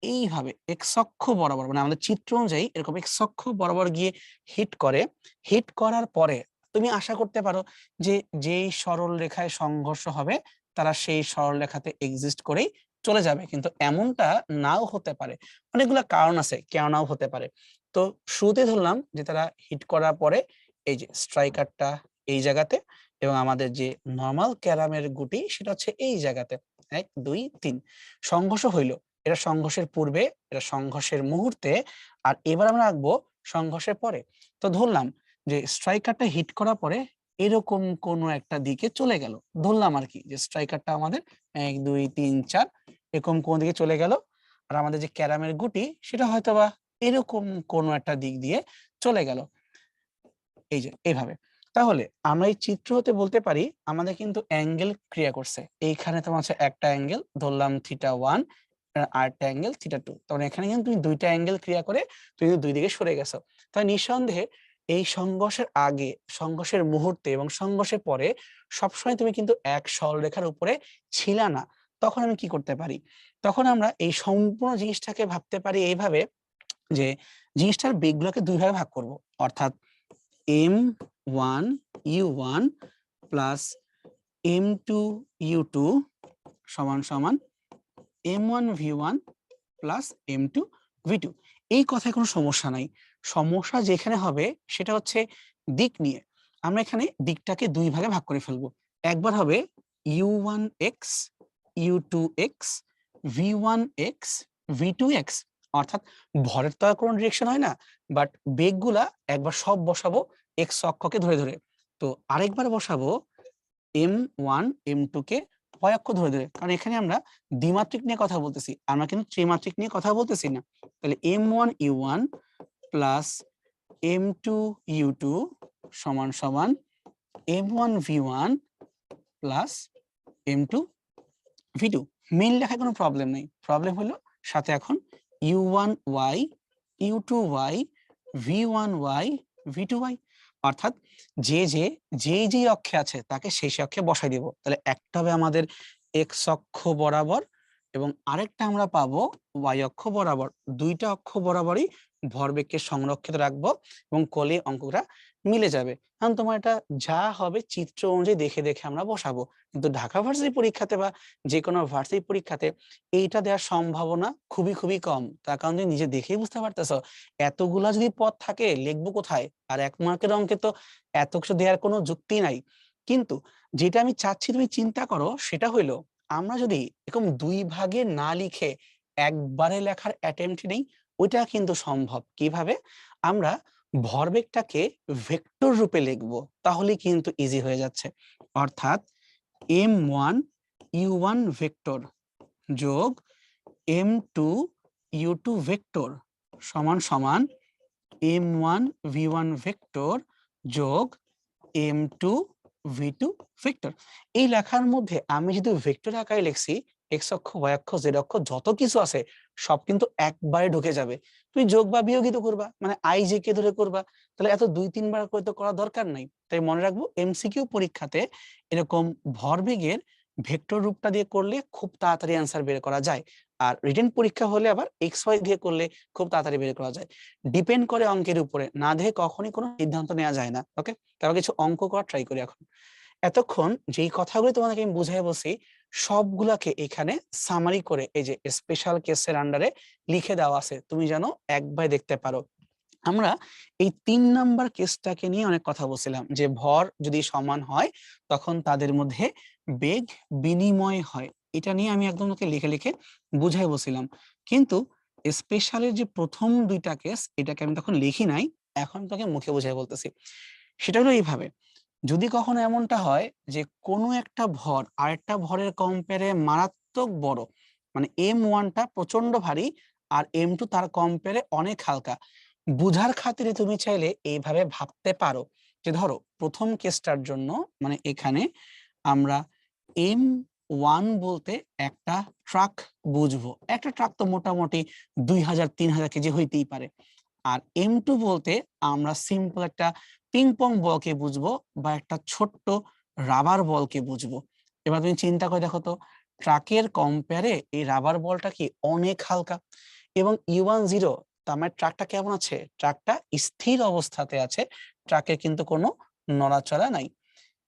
এইভাবে এক্স অক্ষ বরাবর, মানে আমাদের চিত্র অনুযায়ী এরকম এক্স অক্ষ বরাবর গিয়ে হিট করে, হিট করার পরে তুমি আশা করতে পারো যে যেই সরল রেখায় সংঘর্ষ হবে তারা সেই সরল রেখাতে এক্সিস্ট করেই চলে যাবে, কিন্তু এমনটা নাও হতে পারে। অনেকগুলো কারণ আছে কেন নাও হতে পারে। তো শুরুতে ধরলাম যে তারা হিট করার পরে এই যে স্ট্রাইকারটা এই জায়গাতে এবং আমাদের যে নরমাল ক্যারামের গুটি সেটা হচ্ছে এই জায়গাতে, 1 2 3 সংঘর্ষ হইলো। এটা সংঘর্ষের পূর্বে, এটা সংঘর্ষের মুহূর্তে, আর এবার আমরা রাখবো সংঘর্ষের পরে। তো ধরলাম যে স্ট্রাইকারটা হিট করার পরে এরকম কোন একটা দিকে চলে গেল, ধরলাম আর কি যে স্ট্রাইকারটা আমাদের 1 2 3 4 এরকম কোন দিকে চলে গেল, আর আমাদের যে ক্যারামের গুটি সেটা হয়তোবা এরকম কোন একটা দিক দিয়ে চলে গেল, এই যে এইভাবে। তাহলে আমরা এই চিত্র হতে বলতে পারি আমাদের কিন্তু অ্যাঙ্গেল ক্রিয়া করছে। এইখানে তোমার হচ্ছে একটা অ্যাঙ্গেল ধরলাম θ1, আর একটা অ্যাঙ্গেল θ2। তখন এখানে কিন্তু তুমি দুইটা অ্যাঙ্গেল ক্রিয়া করে তুমি দুই দিকে সরে গেছো। তাই নিঃসন্দেহে এই সংঘর্ষের আগে, সংঘর্ষের মুহূর্তে এবং সংঘর্ষের পরে সবসময় তুমি কিন্তু এক সরলরেখার উপরে ছিলা না। তখন আমি কি করতে পারি? তখন আমরা এই সম্পূর্ণ জিনিসটাকে ভাবতে পারি এইভাবে যে জিনিসটার বেগগুলোকে দুই ভাগে ভাগ করব। অর্থাৎ m1 u1 plus m2 u2 সমান সমান m1 v1 plus m2 v2। এই কথায় কোনো সমস্যা নাই। সমস্যা যেখানে হবে সেটা হচ্ছে দিক নিয়ে। আমরা এখানে দিকটাকে দুই ভাগে ভাগ করে ফেলবো। একবার হবে u1x u2x v1x v2x, অর্থাৎ ভরের তো আর কোনো ডিরেকশন হয় না, বাট বেগগুলা একবার সব বসাবো এক্স অক্ষকে ধরে ধরে। তো আরেকবার বসাবো m1 m2 কে y অক্ষ ধরে ধরে, কারণ এখানে আমরা দ্বিমাত্রিক নিয়ে কথা বলতেছি, আমরা কিন্তু ত্রিমাত্রিক নিয়ে কথা বলতেছি না। তাহলে m1 u1 plus m2 u2 সমান সমান m1 v1 plus m2 v2। Main লেখায় কোনো প্রবলেম নেই, প্রবলেম হলো সাথে এখন u1y u2y v1y v2y, অর্থাৎ যে অক্ষে আছে তাকে সেই অক্ষে বসাই দিব। তাহলে একটা হবে আমাদের এক্স অক্ষ বরাবর এবং আরেকটা আমরা পাবো ওয়াই অক্ষ বরাবর। দুইটা অক্ষ বরাবরই ভরবেগকে সংরক্ষিত রাখবো এবং কোলে অঙ্কটা মিলে যাবে। কারণ তোমার এটা যা হবে চিত্র অনুযায়ী দেখে দেখে আমরা বসাবো, কিন্তু ঢাকা ভার্সিটি পরীক্ষাতে বা যে কোনো ভার্সিটি পরীক্ষাতে এইটা দেওয়ার সম্ভাবনা খুবই খুবই কম। তার কারণ তুমি নিজে দেখেই বুঝতে পারতেছো এতগুলা যদি পদ থাকে লিখবো কোথায়, আর 1 মার্কের অঙ্কে তো এত কিছু দেওয়ার কোনো যুক্তি নাই। কিন্তু যেটা আমি চাচ্ছি তুমি চিন্তা করো সেটা হইলো আমরা যদি এরকম দুই ভাগে না লিখে একবারে লেখার অ্যাটেম্পট নেই, ওইটা কিন্তু সম্ভব। কিভাবে? আমরা ভরবেগটাকে ভেক্টর রূপে লিখবো, তাহলে কিন্তু ইজি হয়ে যাচ্ছে। অর্থাৎ m1 u1 ভেক্টর যোগ m2 u2 ভেক্টর সমান সমান m1 v1 ভেক্টর যোগ m2 v2 ভেক্টর। এই লেখার মধ্যে আমি যদি ভেক্টর আকারে লিখছি এক্স অক্ষ ওয়াই অক্ষ জেড অক্ষ যত কিছু আছে সব কিন্তু একবারে ঢুকে যাবে। তুমি যোগ বা বিয়োগই তো করবা, মানে আই জে কে ধরে করবা, তাহলে এত 2-3 বার করে তো করার দরকার নাই। তাই মনে রাখবো এমসিকিউ পরীক্ষাতে এরকম ভরবেগের ভেক্টর রূপটা দিয়ে করলে খুব তাড়াতাড়ি অ্যান্সার বের করা যায়, আর রিটেন পরীক্ষা হলে আবার এক্স ওয়াই দিয়ে করলে খুব তাড়াতাড়ি বের করা যায়। ডিপেন্ড করে অঙ্কের উপরে, না দেখে কখনই কোনো সিদ্ধান্ত নেওয়া যায় না। ওকে, তারপর কিছু অঙ্ক করা ট্রাই করি এখন। এতক্ষণ যেই কথাগুলো তোমাদেরকে আমি বুঝাই বলছি সবগুলাকে এখানে সামারি করে এই যে স্পেশাল কেসের আন্ডারে লিখে দেওয়া আছে, তুমি যেন একবার দেখতে পারো। আমরা এই 3 নাম্বার কেসটাকে নিয়ে অনেক কথা বলছিলাম যে ভর যদি সমান হয় তখন তাদের মধ্যে বেগ বিনিময় হয়। এটা নিয়ে আমি একদম তোকে লিখে লিখে বুঝাই বলছিলাম, কিন্তু স্পেশালের যে প্রথম দুইটা কেস এটাকে আমি তখন লিখি নাই, এখন তোকে মুখে বুঝাই বলতেছি। সেটা হলো এইভাবে, যদি কখনো এমনটা হয় যে কোনো একটা ভর আরেকটা ভরের কম্পেয়ারে মারাত্মক বড়, মানে M1টা প্রচন্ড ভারী আর M2 তার কম্পেয়ারে অনেক হালকা, বুঝার খাতিরে তুমি চাইলে এইভাবে ভাবতে পারো যে ধরো প্রথম কেসটার জন্য, মানে এখানে আমরা M1 বলতে একটা ট্রাক বুঝবো। একটা ট্রাক তো মোটামুটি 2000-3000 কেজি হইতেই পারে। আর M2 বলতে আমরা সিম্পল একটা পিং পং বলকে বুঝবো বা একটা ছোট্ট রাবার বলকে বুঝবো। এবার তুমি চিন্তা করে দেখো তো, ট্রাকের কম্পেয়ারে এই রাবার বলটা কি অনেক হালকা, এবং U10, তার মানে ট্রাকটা কেমন আছে? ট্রাকটা স্থির অবস্থাতে আছে, ট্রাকের কিন্তু কোনো নড়াচড়া নাই।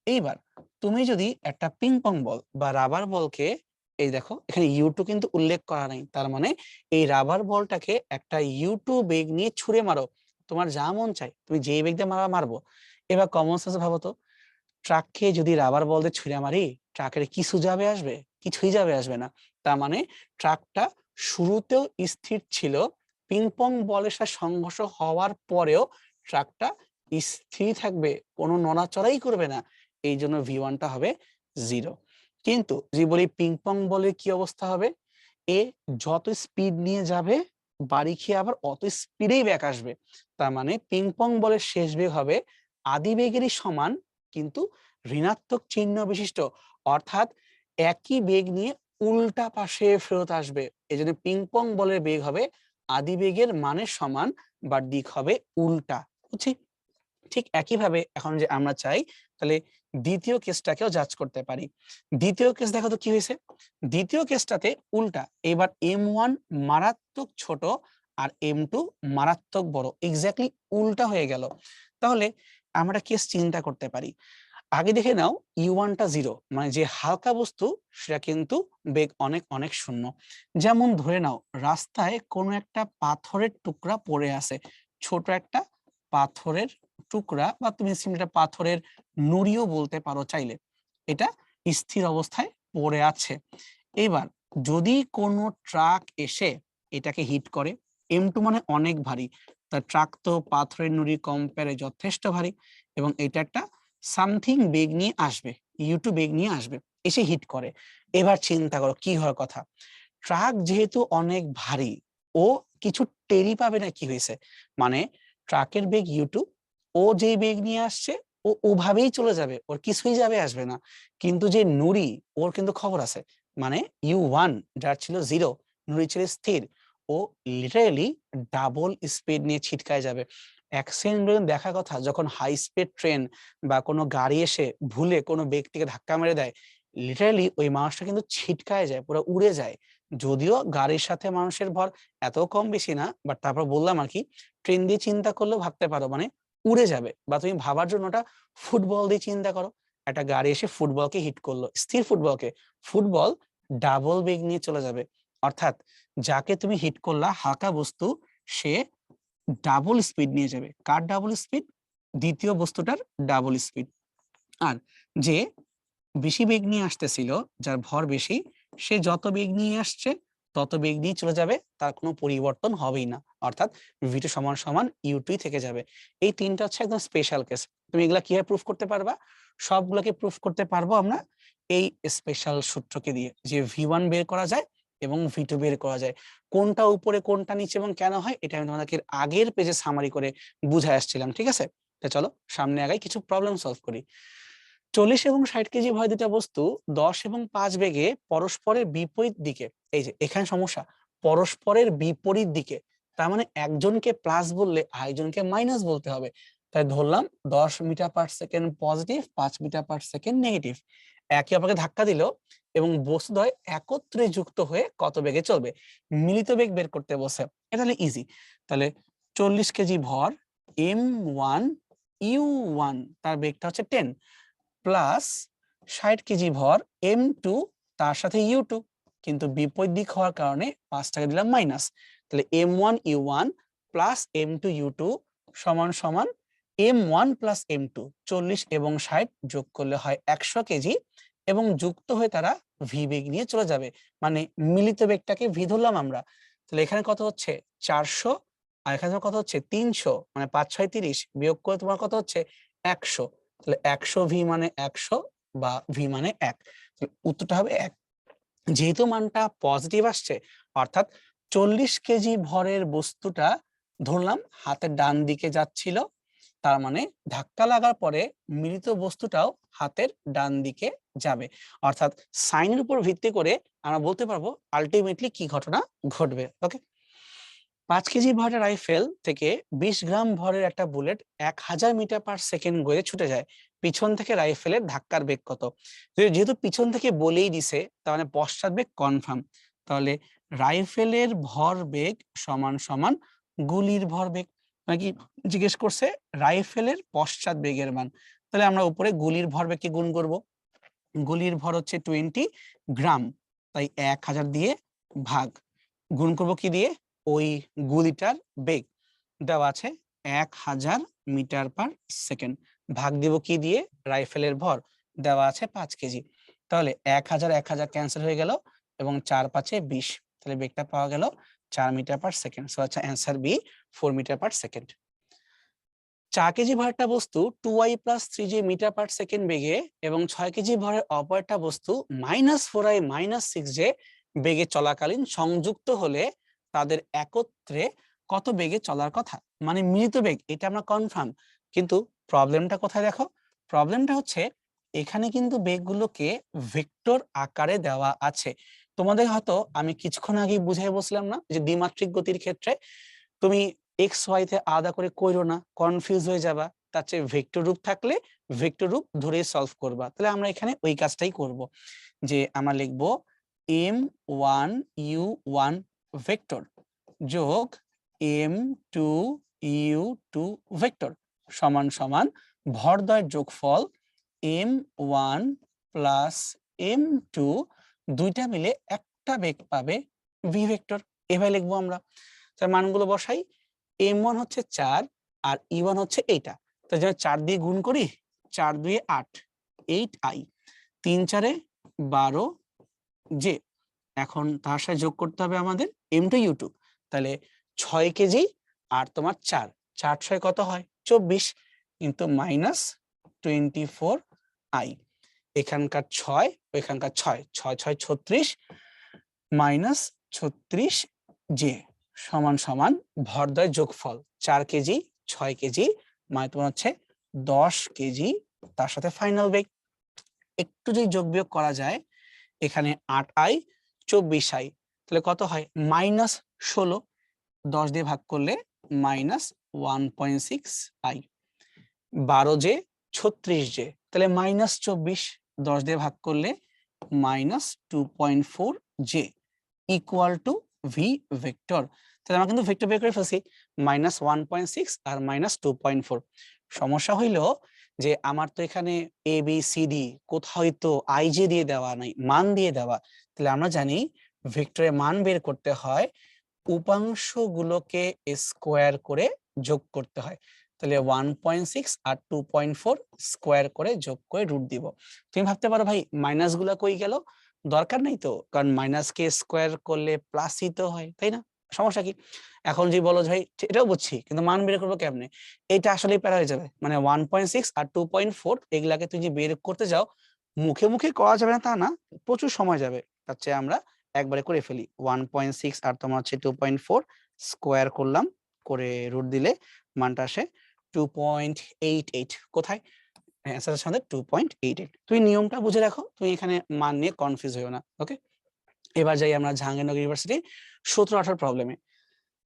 এইবার তুমি যদি একটা পিং পং বল বা রাবার বলকে, এই দেখো এখানে U2 কিন্তু উল্লেখ করা নাই, তার মানে এই রাবার বলটাকে একটা U2 বেগ নিয়ে ছুঁড়ে মারো, তোমার যা মন চায় তুমি যেই বেগ দিয়ে মারবো। এবার কমন সেন্স ভাবো তো, ট্রাককে যদি রাবার বল দিয়ে ছুঁড়ে মারি, ট্রাকের কিছু যাবে আসবে? কিছুই যাবে আসবে না। তার মানে ট্রাকটা শুরুতেও স্থির ছিল, পিং পং বলের সাথে সংঘর্ষ হওয়ার পরেও ট্রাকটা স্থির থাকবে, কোনো নড়াচড়াই করবে না। এই জন্য V1টা হবে 0। কিন্তু যদি বলি পিং পং বলের কি অবস্থা হবে, এ যত স্পিড নিয়ে যাবে বাড়ি খেয়ে আবার অত স্পিডেই ব্যাক আসবে। তার মানে পিং পং বলের শেষ বেগ হবে আদি বেগেরই সমান, কিন্তু ঋণাত্মক চিহ্ন বিশিষ্ট, অর্থাৎ একই বেগ নিয়ে উল্টা পাশে ফেরত আসবে। এই জন্য পিং পং বলের বেগ হবে আদি বেগের মানের সমান, বা দিক হবে উল্টা। বুঝছি? ঠিক একইভাবে এখন যে আমরা চাই, তাহলে দ্বিতীয় কেসটাকেও জাজ করতে পারি। দ্বিতীয় কেস দেখো তো কি হয়েছে, দ্বিতীয় কেসটাতে উল্টা, এবার M1 মারাত্মক ছোট আর M2 মারাত্মক বড়, এক্স্যাক্টলি উল্টা হয়ে গেল। তাহলে আমরা কেস চিন্তা করতে পারি। আগে দেখে নাও U1টা 0, মানে যে হালকা বস্তু সেটা কিন্তু বেগ অনেক অনেক শূন্য। যেমন ধরে নাও রাস্তায় কোনো একটা পাথরের টুকরা পড়ে আছে, ছোট একটা পাথরের টুকরা, বা তুমি সিম্পলি একটা পাথরের নুড়িও বলতে পারো চাইলে, এটা স্থির অবস্থায় পড়ে আছে। এবার যদি কোনো ট্রাক এসে এটাকে হিট করে, M2 মানে অনেক ভারী, তা ট্রাক তো পাথরের নুড়ি কম্পেয়ারে যথেষ্ট ভারী, এবং এটা একটা সামথিং বেগ নিয়ে আসবে, U2 বেগ নিয়ে আসবে, এসে হিট করে। এবার চিন্তা করো কি হওয়ার কথা, ট্রাক যেহেতু অনেক ভারী, ও কিছু টেরই পাবে না কি হয়েছে, মানে ট্রাকের বেগ U2, ও যেই বেগ নিয়ে আসছে ও ওভাবেই চলে যাবে, ওর কিছুই যাবে আসবে না। কিন্তু যে নুড়ি, ওর কিন্তু খবর আছে, মানে U1 যার ছিল 0, নুড়ি ছিল স্থির, ও লিটারেলি ডাবল স্পিড নিয়ে ছিটকায় যাবে। অ্যাক্সিডেন্ট দেখা কথা, যখন হাই স্পিড ট্রেন বা কোনো গাড়ি এসে ভুলে কোনো ব্যক্তিকে ধাক্কা মেরে দেয়, লিটারালি ওই মানুষটা কিন্তু ছিটকায় যায়, পুরো উড়ে যায়। যদিও গাড়ির সাথে মানুষের ভর এত কম বেশি না, বাট তারপর বললাম আর কি, ট্রেন দিয়ে চিন্তা করলেও ভাবতে পারো, মানে উড়ে যাবে। বা তুমি ভাবার জন্য ওটা ফুটবল দিয়ে চিন্তা করো, একটা গাড়ি এসে ফুটবলকে হিট করলো, স্থির ফুটবলকে, ফুটবল ডাবল বেগ নিয়ে চলে যাবে। অর্থাৎ যাকে তুমি হিট করলা হালকা বস্তু, সে ডাবল স্পিড নিয়ে যাবে। কার ডাবল স্পিড? দ্বিতীয় বস্তুটার ডাবল স্পিড। আর যে বেশি বেগ নিয়ে আসতেছিল, যার ভর বেশি, সে যত বেগ নিয়ে আসছে তত বেগ নিয়ে চলে যাবে, তার কোনো পরিবর্তন হবেই না। অর্থাৎ V2 সমান সমান U2 থেকে যাবে। এই তিনটা হচ্ছে একদম স্পেশাল কেস। তুমি এগুলা কিভাবে প্রুফ করতে পারবা? সবগুলোকে প্রুফ করতে পারবো আমরা এই স্পেশাল সূত্রকে দিয়ে, যে V1 বের করা যায় এবং V2 বের করা যায়। কোনটা উপরে কোনটা নিচে এবং কেন হয়, এটা আমি তোমাদেরকে আগের পেজে সামারি করে বুঝাই আসছিলাম। ঠিক আছে, তো চলো সামনে আগাই, কিছু প্রবলেম সলভ করি। 40 এবং 60 কেজি ভর দুটা বস্তু 10 এবং 5 বেগে পরস্পরের বিপরীত দিকে, এই যে এখানে সমস্যা, পরস্পরের বিপরীত দিকে, তার মানে একজনকে প্লাস বললে আরেকজনকে মাইনাস বলতে হবে। তাই ধরলাম 10 metre per second positive, 5 metre per second negative, একে অপরকে ধাক্কা দিল এবং বস্তুদ্বয় একত্রে যুক্ত হয়ে কত বেগে চলবে, মিলিত বেগ বের করতে বসে। এটা হলে ইজি। তাহলে 40 কেজি ভর M1 U1, তার বেগটা হচ্ছে 10, প্লাস 60 কেজি ভর M2, তার সাথে U2, কিন্তু বিপরীত দিক হওয়ার কারণে 5 টাকা দিলাম মাইনাস। তাহলে M1 U1 plus M2 U2 সমান সমান M1 প্লাস M2, 40 এবং 60 যোগ করলে হয় 100 কেজি, এবং যুক্ত হয়ে তারা V বেগ নিয়ে চলে যাবে, মানে মিলিত বেগটাকে V ধরলাম আমরা। তাহলে এখানে কত হচ্ছে 400, আর এখানে কত হচ্ছে 300, মানে 5 6 30, বিয়োগ করে তোমার কত হচ্ছে 100, তাহলে 100 ভি মানে 100 বা ভি মানে 1, উত্তরটা হবে 1। যেহেতু মানটা পজিটিভ আসছে, অর্থাৎ 40 কেজি ভরের বস্তুটা ধরলাম হাতের ডান দিকে যাচ্ছিল, তার মানে ধাক্কা লাগার পরে মিলিত বস্তুটাও হাতের ডান দিকে যাবে, অর্থাৎ সাইনের উপর ভিত্তি করে আমরা বলতে পারবো আলটিমেটলি কি ঘটনা ঘটবে। ওকে, 5 কেজি ভরের রাইফেল থেকে 20 গ্রাম ভরের একটা বুলেট 1000 মিটার পার সেকেন্ড গতিতে ছুটে যায়, পিছন থেকে রাইফেলের ধাক্কার বেগ কত? যেহেতু পিছন থেকে বলেই দিছে, তার মানে পশ্চাৎ বেগ কনফার্ম, তাহলে রাইফেলের ভর বেগ সমান সমান গুলির ভর বেগ। নাকি জিজ্ঞেস করছে রাইফেলের পশ্চাৎ বেগের মান, তাহলে আমরা উপরে গুলির ভর বেগকে গুণ করব। গুলির ভর হচ্ছে 20 গ্রাম, তাই 1000 দিয়ে ভাগ, গুণ করব কি দিয়ে? ওই গুলিটার বেগ দেওয়া আছে 1000 মিটার পার সেকেন্ড, ভাগ দিব কি দিয়ে? রাইফেলের ভর দেওয়া আছে 5 কেজি, তাহলে 1000 1000 ক্যান্সেল হয়ে গেল এবং 4 5 20, তাহলে বেগটা পাওয়া গেল 4 মিটার পার সেকেন্ড। সো আচ্ছা, answer B 4 metre per second. 4 KG ভরের একটা বস্তু 2i + 3j metre per second বেগে এবং 6 কেজি ভরের অপর একটা বস্তু -4i - 6j বেগে চলাকালীন সংযুক্ত হলে তাদের একত্রে কত বেগে চলার কথা? মানে মিলিত বেগ, এটা আমরা কনফার্ম, কিন্তু প্রবলেমটা কোথায় দেখো? প্রবলেমটা হচ্ছে এখানে কিন্তু বেগগুলোকে ভেক্টর আকারে দেওয়া আছে। তোমাদের হয়তো আমি কিছুক্ষণ আগেই বুঝাই বলছিলাম না যে দ্বিমাত্রিক গতির ক্ষেত্রে তুমি এক্স ওয়াই তে আলাদা করে কইরো না, কনফিউজ হয়ে যাবা, তার চেয়ে ভেক্টর রূপ থাকলে ভেক্টর রূপ ধরে সলভ করবা। তাহলে আমরা এখানে ওই কাজটাই করব, যে আমরা লিখব m1u1 ভেক্টর যোগ m2u2 ভেক্টর সমান সমান ভরদ্বয়ের যোগফল m1 প্লাস m2, দুইটা মিলে একটা বেগ পাবে ভি ভেক্টর, এভাবে লিখবো আমরা। তার মানগুলো বসাই, m1 হচ্ছে 4 আর e1 হচ্ছে এইটা, তো যদি 4 দিয়ে গুণ করি, 4 2 8, 8i, 3 4 12 j, এখন তার সাথে যোগ করতে হবে আমাদের m2u2, তাহলে 6 কেজি আর তোমার 4, 4 6 কত হয়? 24, কিন্তু -24i, এখানকার 6 ওইখানকার 6, 6 6 36 -36 j সমান সমান ভরদ্বয় যোগফল 4 কেজি 6 কেজি মানে তোমার হচ্ছে 10 কেজি, তার সাথে ফাইনাল বেগ। একটু যদি যোগ বিয়োগ করা যায়, এখানে 8i 24i, তাহলে কত হয়? -16, 10 দিয়ে ভাগ করলে -1.6i, 12 জে 36 জে, তাহলে -24, 10 দিয়ে ভাগ করলে -2.4 J equal to V vector. তাহলে আমরা কিন্তু ভেক্টর বের করে ফেলছি, -1.6 আর -2.4। সমস্যা হইল যে আমার তো এখানে এ বি সি ডি কোথাও তো আই জে দিয়ে দেওয়া নাই, মান দিয়ে দেওয়া। তাহলে আমরা জানি ভেক্টরের মান বের করতে হয় উপাংশগুলোকে স্কোয়ার করে যোগ করতে হয়, তাহলে 1.6 আর 2.4 স্কোয়ার করে যোগ করে রুট দিব। তুমি ভাবতে পারো ভাই মাইনাস গুলা কই গেল? দরকার নেই তো, কারণ মাইনাস কে স্কোয়ার করলে প্লাসই তো হয়, তাই না? সমস্যা কি? এখন যদি বলো ভাই এটাও বুঝছি কিন্তু মান বের করবো কেমনে, এটা আসলে প্যারা হয়ে যাবে। মানে 1.6 আর 2.4 এগুলাকে তুই যে বের করতে যাও, মুখে মুখে করা যাবে না তা না, প্রচুর সময় যাবে। তার চেয়ে আমরা একবারে করে ফেলি, 1.6 আর তোমার হচ্ছে 2.4 স্কোয়ার করলাম, করে রুট দিলে মানটা আসে 2.88। কোথায়? অ্যান্সারের সাথে 2.88। তুমি নিয়মটা বুঝে রাখো, তুমি এখানে মান নিয়ে কনফিউজ হইও না। ওকে, এবার যাই আমরা জাহাঙ্গীরনগর ইউনিভার্সিটি 17-18 প্রবলেমে।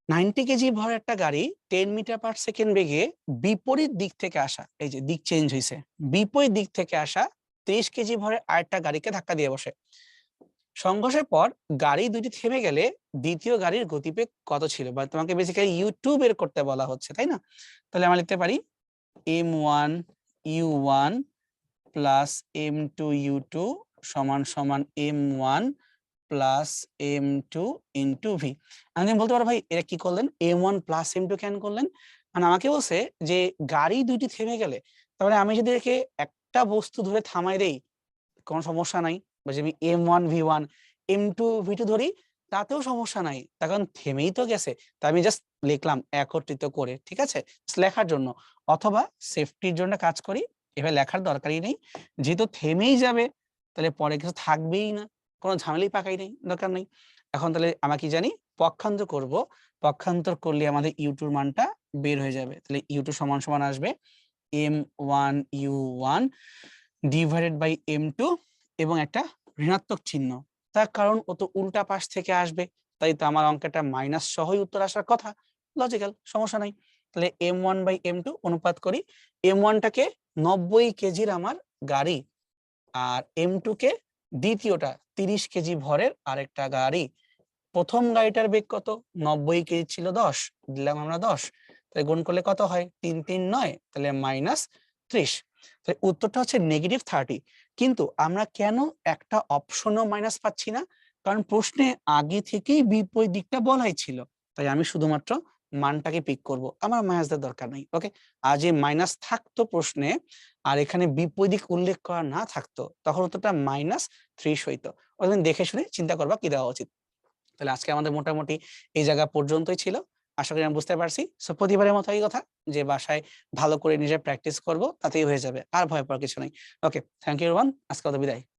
90 কেজি ভরের একটা গাড়ি 10 মিটার পার সেকেন্ড বেগে বিপরীত দিক থেকে আসা, এই যে দিক চেঞ্জ হয়েছে, বিপরীত দিক থেকে আসা 30 কেজি ভরের আরেকটা গাড়িকে ধাক্কা দিয়ে বসে। সংঘর্ষের পর গাড়ি দুটি থেমে গেলে দ্বিতীয় গাড়ির গতিবেগ কত ছিল? বা তোমাকে বেসিক্যালি ইউ2 বের করতে বলা হচ্ছে, তাই না? তাহলে আমরা লিখতে পারি m1 u1 plus m2 u2 সমান সমান m1 plus m2 into V. আমি বলতে পারো ভাই এটা কি করলেন, m1 প্লাস m2 কেন করলেন? মানে আমাকে বলছে যে গাড়ি দুইটি থেমে গেলে, তাহলে আমি যদি একে একটা বস্তু ধরে থামাই দেই কোনো সমস্যা নাই, বা যদি m1 v1 m2 v2 ধরি, তাতেও সমস্যা নাই, তার কারণ থেমেই তো গেছে। তা আমি জাস্ট লিখলাম একত্রিত করে, ঠিক আছে, Just লেখার জন্য। অথবা সেফটির জন্য কাজ করি, এভাবে লেখার দরকারই নেই, যেহেতু থেমেই যাবে তাহলে পরে কিছু থাকবেই না, কোনো ঝামেলাই পাকাই নেই, দরকার নেই। এখন তাহলে আমরা কি জানি, পক্ষান্তর করব, পক্ষান্তর করলে আমাদের ইউ2 এর মানটা বের হয়ে যাবে। তাহলে ইউ2 সমান সমান আসবে m1u1 ডিভাইডেড বাই m2 এবং একটা ঋণাত্মক চিহ্ন, তার কারণ ও তো উল্টা পাশ থেকে আসবে, তাই তো আমার অঙ্কটা মাইনাস সহই উত্তর আসার কথা, লজিক্যাল, সমস্যা নাই। তাহলে m1 বাই m2 অনুপাত করি, m1টাকে 90 কেজির আমার গাড়ি, আর m2 কে দ্বিতীয়টা 30 কেজি ভরের আরেকটা গাড়ি। প্রথম গাড়িটার বেগ কত, 90 কেজি ছিল, 10 দিলাম আমরা 10, তাহলে গুণ করলে কত হয়, 3 3 9, তাহলে -30। তাহলে উত্তরটা হচ্ছে -30। কিন্তু আমরা কেন একটা অপশনও মাইনাস পাচ্ছি না, কারণ প্রশ্নে আগে থেকেই বিপরীত দিকটা বলাই ছিল, তাই আমি শুধুমাত্র মানটাকে পিক করব, আমার মাইনাসের দরকার নাই। ওকে, আর যে মাইনাস থাকতো প্রশ্নে আর এখানে বিপরীত দিক উল্লেখ করা না থাকতো, তখন উত্তরটা -30 হইতো। ওই দেখে শুনে চিন্তা করবা কি দেওয়া উচিত। তাহলে আজকে আমাদের মোটামুটি এই জায়গা পর্যন্তই ছিল। আশা করি আমি বুঝতে পারছি। সো প্রতিবারের মতো এই কথা, যে বাসায় ভালো করে নিজে প্র্যাকটিস করব, তাতেই হয়ে যাবে। আর ভয় পাওয়ার কিছু নাই। ওকে, থ্যাংক ইউ এভরিওয়ান। আজকে মতো বিদায়।